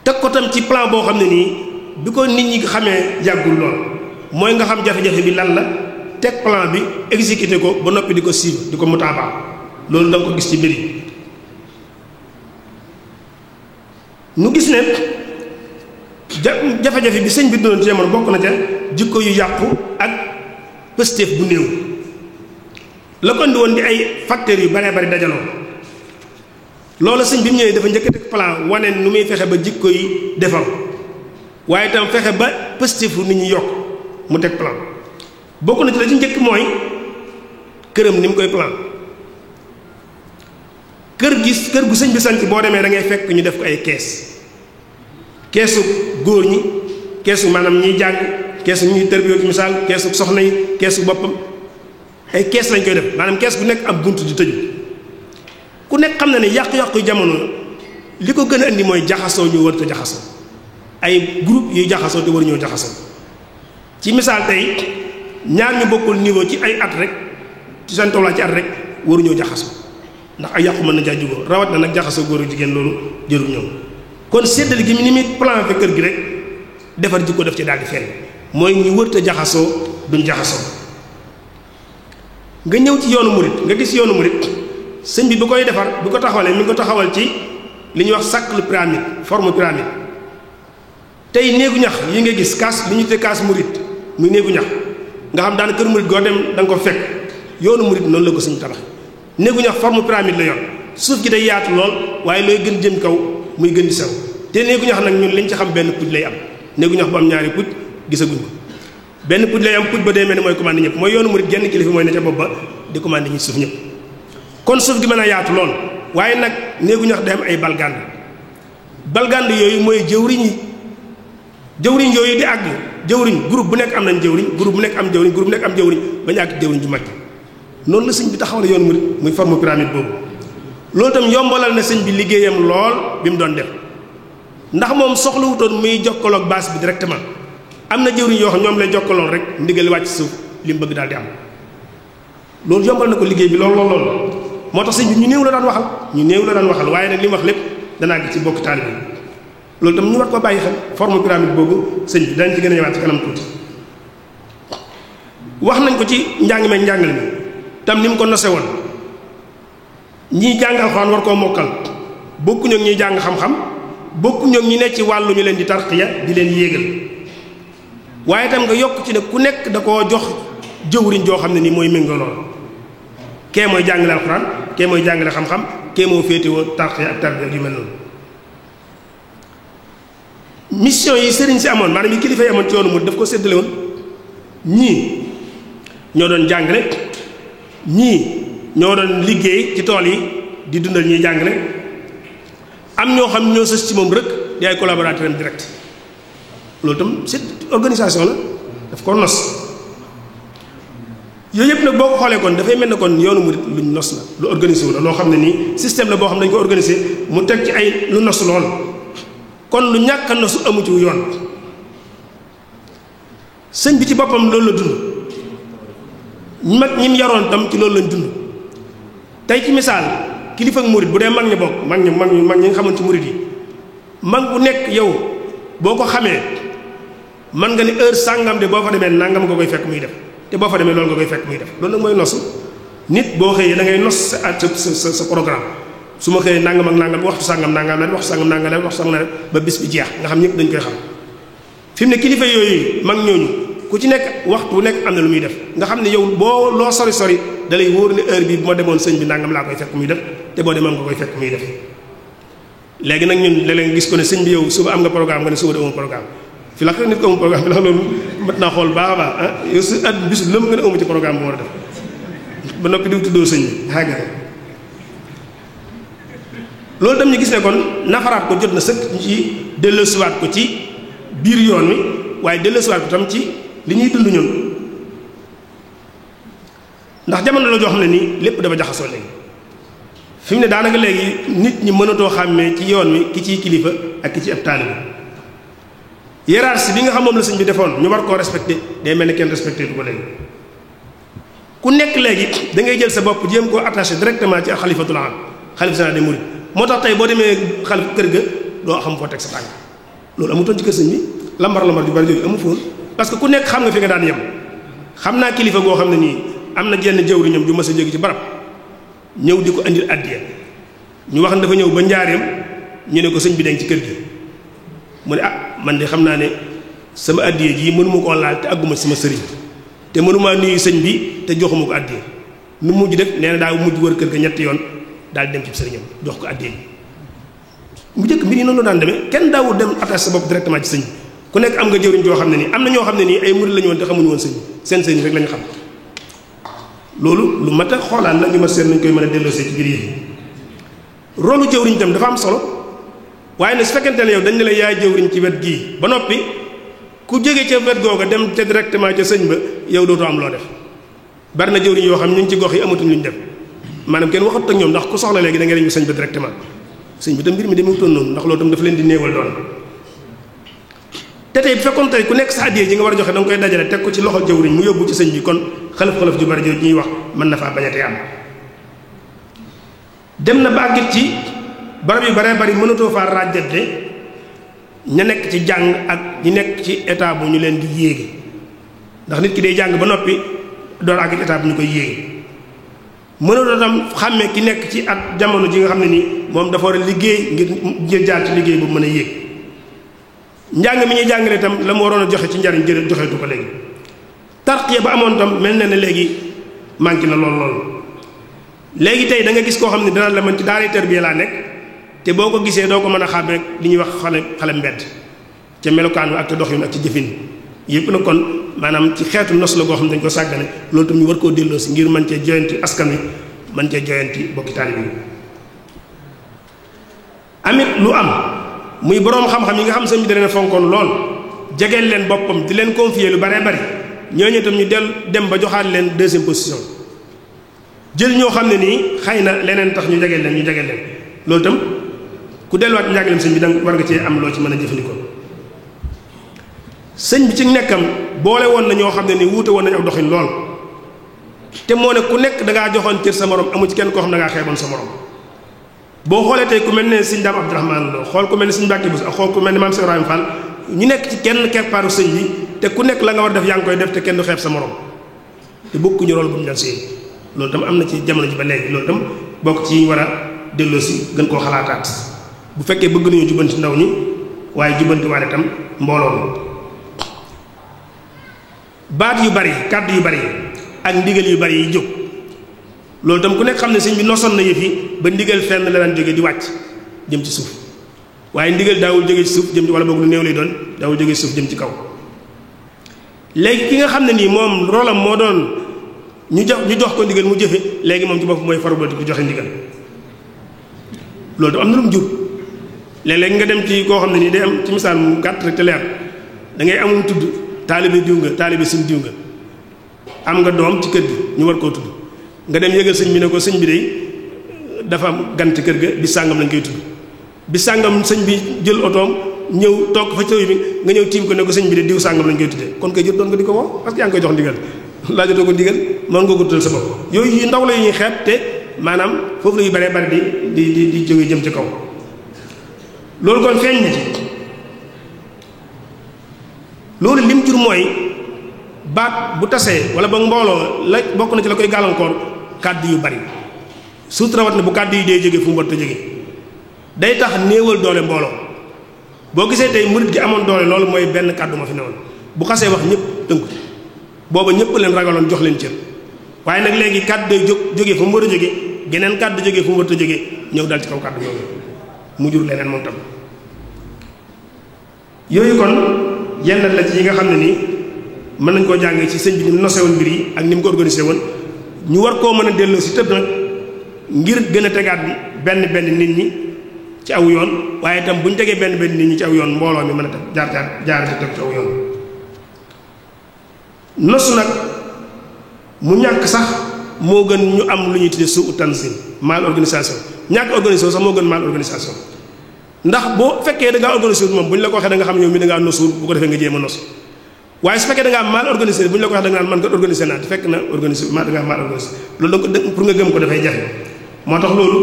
S4: teg ko tam ci plan boo xam ne nii bi ko nit ñi xamee yàggul lool mooy nga xam jafe-jafe bi lan la teg plan bi exécuté ko ba noppi di ko suivre di ko mutaabaa loolu da nga ko gis ci mbir yi nu gis ne jafe-jafe bi sëñ bi doon ci jamono bokk na ca jikko yu yàqu ak pëstéef bu néew la ko indi woon di ay facteurs yu baree bari dajaloo loolu sëñ bi mu ñëwee dafa njëkk a teg plan wane nu muy fexe ba jikko yi defar waaye itam fexe ba pëstéefu nit ñi yokk mu teg plan bokk na ci la ci njëkk mooy këram ni mu koy plan kër gu sëñ bi sanc boo demee da ngay fekk ñu def ko ay keesu góor ñi keesu maanaam ñiy jàng keesu ñuy tërbiyoo ci misaal keesu soxna yi keesu boppam ay kees lañ koy def maanaam kees bu nekk am bunt di tëju ku nekk xam na ne yàqu-yàqu jamono li ko gën a indi mooy jaxasoo ñu war a jaxasoo ay groupe yuy jaxasoo te war ñoo jaxasoo ci misaal tey ñaar ñu bokkul niveau ci ay at rek ci seen tollaa ci at rek waruñoo jaxasoo ndax ay yàqu mën na caa jugoo rawat na nag jaxasoo góor ak jigéen loolu jëru ñëw kon séddale gi ni muy plan fe kër gi rek defar jikko def ci daal di feeñ mooy ñu wërta jaxasoo duñ jaxasoo nga ñëw ci yoonu murit nga gis yoonu murit sëñ bi bu koy defar bu ko taxawalee mi ngi ko taxawal ci li ñuy wax cercle pyramide forme pyramide tey néegu ñax yi nga gis kaas li ñu te kaas murit muy néegu ñax nga xam daana kër murit goo dem da nga ko fekk yoonu murit noonu la ko sëñ tabax néegu ñax forme pyramide la yor suuf gi day yaatu lool waaye looy gën jëm kaw muy gën di sew te néegu ñax nag ñun liñ ci xam benn puj lay am néegu ñax bu am ñaari puj gisaguñ ko benn puj lay am puj ba day mel ni mooy commandé ñëpp mooy yoonu murit genn kilifa mooy ne ca bopp ba di commandé ñi suuf ñëpp kon suuf gi mën a yaatu lool waaye nag néegu ñax day am ay balgand balgand yooyu mooy jëwriñ yooyu di àgg jëwriñ groupe bu nekk am nañ jëwriñ groupe bu nekk am jëwriñ groupe bu nekk am jëwriñ ba ñu àgg jëwriñ ju mag noonu la sëñ bi taxawal yoonu murid muy forme pyramide boobu loolu itam yombalal na sëñ bi liggéeyam lool bi mu doon def ndax moom soxlawutoon muy jokkaloog base bi directement am na jëwriñ yoo xam ñoom lay jokkaloon rek ndigal wàcc suuf li mu bëgg daal di am loolu yombal na ko liggéey bi lool moo tax sëñ bi ñu néew la daan waxal waaye nag li mu wax lépp danaa gis ci bokk taalibe bi loolu tam ñu war ko bàyyi xel forme pyramide boobu sëñ bi dañ ci gën a ñëwaat ci kanam tuuti wax nañ ko ci njàng meeg njàngale mi tam ni mu ko nose woon ñiy jàng alxuraan war koo mokkal bokkuñu ak ñiy jàng xam-xam bokkuñu ak ñi ne ci wàllu ñu leen di tarqiya di leen yéegal waaye tam nga yokk ci ne ku nekk da koo jox jëwriñ joo xam ne nii mooy méngoo lool kee mooy jàngale alxuraan kee mooy jàngale xam-xam kee moo féetewoo tarqiya ak tarbiya yu mel noonu mission yi sëriñ si amoon maanaam yi kilifa yi amoon ci yoonu mu daf ko séddale woon ñii ñoo doon jàngale ñii ñoo doon liggéey ci tool yi di dundal ñuy jàngale am ñoo xam ñoo sës ci moom rek di ay collaborateur am direct loolu tam c'est organisation la daf ko nos yooyu yëpp nag boo ko xoolee kon dafay mel ne kon yoonu murid luñ nos la lu organisé wu la loo xam ne nii système la boo xam ne dañu ko organisé mu teg ci ay lu nos lool kon lu ñàkk a nosu amu ci yoon sëñ bi ci boppam loolu la dund mag ñi mu yaroon tam ci loolu lañ dund tey ci misaal kilifa ak murid bu dee mag ñi bokk mag ñi nga xamoon ci murid yi mag bu nekk yow boo ko xamee man nga ni heure sàngam de boo fa demee nangam nga koy fekk muy def te boo fa demee loolu nga koy fekk muy def loolu nag mooy nosu nit boo xëyee da ngay nos sa programme su ma xëyee nangam ak nangam waxtu sàngam nangam la waxtu sàngam nangam la waxtu sàngam la ba bis bi jeex nga xam ñëpp dañ koy xam fi mu ne kilifa yooyu mag ñooñu ku ci nekk waxtu nekk am na lu muy def nga xam ne yow boo loo sori da lay wóor ne heure bi bu ma demoon sëñ bi nangam laa koy fekk muy def te boo demoon nga koy fekk muy def léegi nag ñun léeg-léeg gis ko ne sëñ bi yow suba am nga programme nga ne suba de amul programme fi la ko nit ko amul programme bi la loolu mat naa xool baax a baax ah yow su at bisu lëm nga ne amu ci programme bu war a def ba noppi di tuddoo sëñ bi xaagare loolu tam ñu gis ne kon nafaraat ko jot na sëkk ci delloosiwaat ko ci biir yoon wi waaye delloosiwaat ko tam ci li ñuy dund ñun ndax jamono la joo xam ne nii lépp dafa jaxasoo léegi fi mu ne daanaka léegi nit ñi mënatoo xàmmee ci yoon wi ki ciy kilifa ak ki ci ab taalibe hiérarchie bi nga xam moom la sëñ bi defoon ñu war koo respecté day mel ni kenn respecté du ko léegi ku nekk léegi da ngay jël sa bopp jéem koo attaché directement ci xalifatul am xalifa général des mourides moo tax tey boo demee xalif kër ga doo xam foo teg sa tànk loolu amutoon ci kër sëñ bi lambar ju bari jooju amu foon parce que ku nekk xam nga fi nga daan yem xam naa kilifa goo xam ne nii am na jenn jëwriñam ju mas a jóge ci barab ñëw di ko andil addiya ñu wax ne dafa ñëw ba njaareem ñu ne ko sëñ bi dañ ci kër gi mu ne ah man de xam naa ne sama addiya jii mënuma koo laal te àgguma sama sëriñ te mënumaa nuyu sëñ bi te joxuma ko addiya nu mujj def nee na daa mujj wër kër ga ñetti yoon daal dem ci sëriñam jox ko addiya mu njëkk mbir yi noonu la daan demee kenn daawul dem attaché sa bopp directement ci sëñ bi ku nekk am nga jëwriñ joo xam ne nii am na ñoo xam ne nii ay murid lañu woon te xamuñu woon sëñ seen sëñ rek lañu xam loolu lu mat a xoolaan la ñu ma seet nañ koy mën a delloosee ci biir yi rolu jëwriñ itam dafa am solo waaye nag su fekkente ne yow dañ ne la yaay jëwriñ ci wet gii ba noppi ku jóge ca wet googa dem ca directement ca sëñ ba yow dootoo am loo def bari na jëwriñ yoo xam ñu ngi ci gox yi amatuñ lu ñu def maanaam kenn waxut ak ñoom ndax ku soxla léegi da ngay dem sëñ ba directement sëñ bi tam mbir mi demewutoon noonu ndax loolu tam dafa leen di néewal doon te tey bu fekkoon tey ku nekk sa addiya ji nga war a joxe da nga koy dajale teg ko ci loxol jëwriñ mu yóbbu ci sëñ bi kon xalaf ju bari jooju ñuy wax mën na faa bañatee am dem na ba àggit ci barab yu baree bari mënatoo faa ràjjate ña nekk ci jàng ak ñi nekk ci état bu ñu leen di yéege ndax nit ki day jàng ba noppi door àggit état bu ñu koy yéege mënatoo tam xàmmee ki nekk ci at jamono ji nga xam ne nii moom dafa war a liggéey ngir jaar ci liggéey bu mën a yéeg njàng mi ñuy jàngale itam la mu waroon a joxe ci njariñ jërë joxeetu ko léegi tarqiya ba amoon tam mel na ne léegi manqué na lool léegi tey da nga gis koo xam ne dana la mën ci daara tarbiya laa nekk te boo ko gisee doo ko mën a xàmmee li ñuy wax xale mbedd ca melokaan wi ak ca doxin ak ci jëfin yëpp na kon maanaam ci xeetu nos la goo xam ne dañ ko sàggane loolu tam ñu war koo delloo si ngir mën cee joyanti askan wi mën cee joyanti bokki taalibe yi amit lu am muy boroom xam-xam yi nga xam sëñ bi da leen fonkoon lool jegeel leen boppam di leen confier lu baree bari ñooñu itam ñu dem ba joxaat leen deuxième position jël ñoo xam ne nii xëy na leneen tax ñu jegeel leen loolu itam ku delluwaat njàngaleem sëñ bi da war nga cee am loo ci mën a jëfandikoo. sëñ bi ci nekkam boole woon na ñoo xam ne nii wuute woon nañu ak doxin lool te moo ne ku nekk da ngaa joxoon cër sa morom amu ci kenn koo xam ne da ngaa xeeboon sa morom. boo xoolee tey ku mel ne sëñ Daam Abdourahmane Lo xool ku mel ne sëñ Mbàkke Buso ak xool ku mel ne maam Cheikh Ibrahima Fall ñu nekk ci kenn keppaaru sëñ bi te ku nekk la nga war def yaa ngi koy def te kenn du xeeb sa morom te bokkuñu rôle bu ñu daan séen loolu tam am na ci jamono ji ba léegi loolu tam bokk ci war a delloo si gën koo xalaataat bu fekkee bëgg nañu jubbanti ndaw ñi waaye jubbanti waale tam mbooloo mi baat yu bari kàddu yu bari ak ndigal yu bari yi jóg loolu tam ku nekk xam ne sëñ bi nosoon na yëf yi ba ndigal fenn la daan jóge di wàcc jëm ci suuf waaye ndigal daawul jóge ci suuf jëm ci wala boog lu néew lay doon daawul jóge ci suuf jëm ci kaw léegi ki nga xam ne nii moom roolam moo doon ñu jox ko ndigal mu jëfe léegi moom ci bopp mooy farabati ku joxe ndigal loolu tam am na lu mu jur léeg-léeg nga dem ci koo xam ne nii day am ci misaal mu gàtt rek te leer da ngay amum tudd taalibe diw nga taalibe sim diw nga am nga doom ci kër gi ñu war koo tudd nga dem yëgal sëñ bi ne ko sëñ bi day dafa am gan ci kër ga bi sàngam lañ koy tudd bi sàngam sëñ bi jël otoom ñëw toog fa taw bi nga ñëw tiim ko ne ko sëñ bi de diw sàngam lañ koy tuddee kon koy jot doon nga di ko woo parce que yaa ngi koy jox ndigal laajatoo ko ndigal mën nga ko tuddal sa bopp yooyu yu ndaw la yu ñuy xeeb te maanaam foofu la yu baree bari di jóge jëm ci kaw loolu kon feeñ na ci loolu lim jur mooy baat bu tasee wala ba mbooloo la bokk na ci la koy gàllankoor kàddu yu bari surtout rawat na bu kàddu yi dee jóge fu mu war a jóge day tax néewal doole mbooloo boo gisee tey murit gi amoon doole loolu mooy benn kàddu ma fi newoon bu xasee wax ñëpp tënku booba ñëpp leen ragaloon jox leen cër waaye nag léegi kàddu day jóge fu mu war a jóge geneen kàddu jóge fu mu war a jóge ñëw dal ci kaw kàddu yooyu mu jur leneen moom tam yooyu kon yenn la ci yi nga xam ne nii mën nañ koo jàngee ci sëñ bi ni mu nosee woon mbir yi ak ni mu ko organisé woon ñu war koo mën a delloo si tëb nag ngir gën a tegaat benn nit ñi ci aw yoon waaye itam bu ñu tegee benn nit ñi ci aw yoon mbooloo mi mën a jaar ci teg ci aw yoon nosu nag mu ñàkk sax moo gën ñu am lu ñuy tuddee suu tanzim mal organisation ñàkk organisation sax moo gën mal organisation ndax boo fekkee da ngaa organisé moom bu ñu la ko waxee da nga xam ne yow mi da ngaa nosuwul bu ko defee nga jéem a nos waaye su fekkee da ngaa mal organisé bu ñu la ko waxee da nga naan man kat organisé naa te fekk na organisé da ngaa mal organisé loolu da pour nga gëm ko dafay jafe moo tax loolu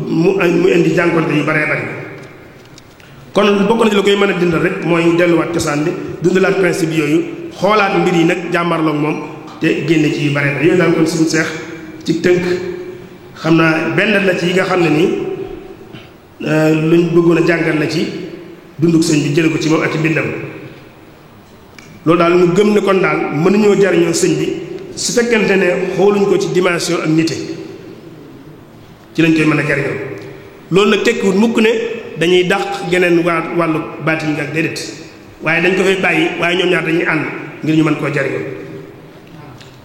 S4: mu indi jànkonte yu baree bari kon bokk na ci la koy mën a dindal rek mooy delluwaat cosaan bi dundalaat principe yooyu xoolaat mbir yi nag jàmmarloog moom te génne ci yu baree bari yooyu daal kon suñu seex ci tënk xam naa benn la ci yi nga xam ne nii luñ bëggoon a jàngal la ci dunduk sëñ bi jële ko ci moom ak ci bindam loolu daal ñu gëm ne kon daal mënuñoo jariñoo sëñ bi su fekkente ne xooluñ ko ci dimension ak nite ci lañ koy mën a jariñoo loolu nag tekkiwut mukk ne dañuy dàq geneen wàllu baatin nga ak déedéet waaye dañ ko fay bàyyi waaye ñoom ñaar dañuy ànd ngir ñu mën koo jariñoo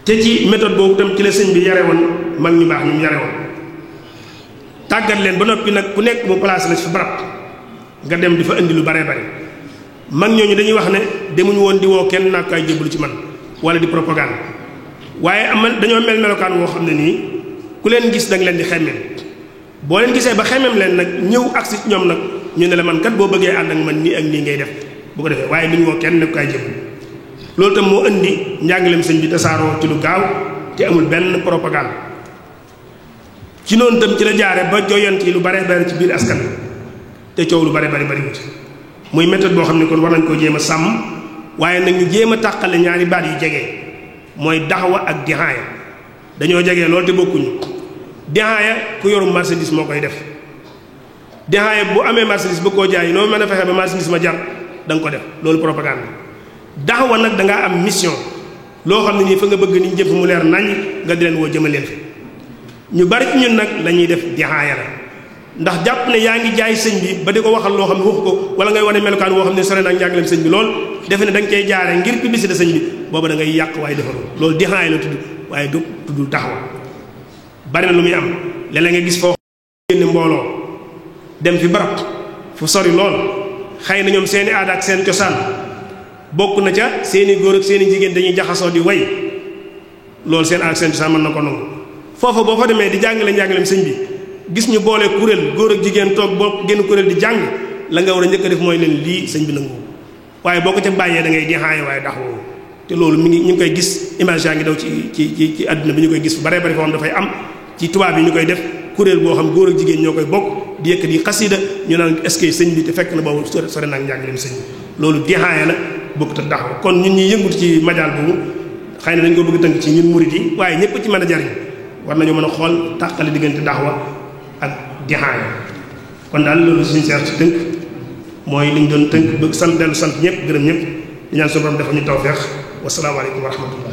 S4: te ci méthode boobu tam ci la sëñ bi yare woon mag ñu baax ñu mu yare woon tàggat leen ba noppi nag ku nekk mu placé la fi barab nga dem di fa indi lu baree bari mag ñooñu dañuy wax ne demuñu woon di woo kenn naa kaay jébbalu ci man wala di propagande waaye dañoo mel melokaan woo xam ne nii ku leen gis da nga leen di xemmem boo leen gisee ba xemmem leen nag ñëw agsi ci ñoom nag ñu ne la man kat boo bëggee ànd ak man nii ak nii ngay def bu ko defee waaye duñu woo kenn nag kaay jébbalu loolu tam moo indi njàngaleem sëñ bi tasaaroo ci lu gaaw te amul benn propagande ci noonu tam ci la jaare ba joyant yi lu bare bari ci biir askan te coow lu bare bari wuti muy méthode boo xam ne kon war nañ koo jéem a sàmm waaye nag ñu jéem a tàqale ñaari baat yu jege mooy daxwa ak dihaaya dañoo jege loolu te bokkuñu dihaaya ku yorum marchandise moo koy def dihaaya bu amee marchandise ba koo jaay noo mën a fexe ba marchandise ma jar da nga ko def loolu propagande daxwa nag da ngaa am mission loo xam ne nii fa nga bëgg ni jëm fi mu leer nañ nga di leen woo jëmal leen fi ñu bari ci ñun nag la ñuy def dihaaya la ndax jàpp ne yaa ngi jaay sëñ bi ba di ko waxal loo xam ne waxu ko wala ngay wane melukaan woo xam ne sore nag njàngaleem sëñ bi lool defe ne da nga cay jaare ngir publicité sëñ bi booba da ngay yàq waaye defaru loolu dihaaya la tudd waaye du tudd daxwa bari na lu muy am léeg-léeg nga gis foo génne mbooloo dem fi barab fu sori lool xëy na ñoom seeni aada ak seen cosaan bokk na ca seeni góor ak seeni jigéen dañuy jaxasoo di way loolu seen aada ak seen cosaan mën na ko nangu foofa boo fa demee di jàngale njàngaleem sëñ bi gis ñu boole kuréel góor ak jigéen toog boo génn kuréel di jàng la nga war a njëkk a def mooy leen lii sëñ bi nangu waaye boo ko ca bàyyee da ngay jeexaaye waaye dax woowu te loolu ñu ngi koy gis image yaa ngi daw ci àdduna bi ñu koy gis fu bare bari foo xam dafay am ci tubaab yi ñu koy def kuréel boo xam góor ak jigéen ñoo koy bokk di yëkk di xasida ñu naan est-ce que sëñ bi te fekk na boobu sore naag njàngaleem sëñ bi loolu jeexaaye la bokkut ak dax kon ñun ñi yëngutu ci majaal boobu xëy na dañ ko bëgg tënk ci ñun murid yi waaye ñëpp ci mën a jariñ war nañoo mën a xool tàqale diggante daxwa ak jeexaaye kon daal loolu suñu seer ci tënk mooy li ñu doon tënk bëgg sant dellu sant ñëpp gërëm ñëpp di ñaan suñu borom defal ñu tawfeex wasalaamaaleykum wa rahmatullah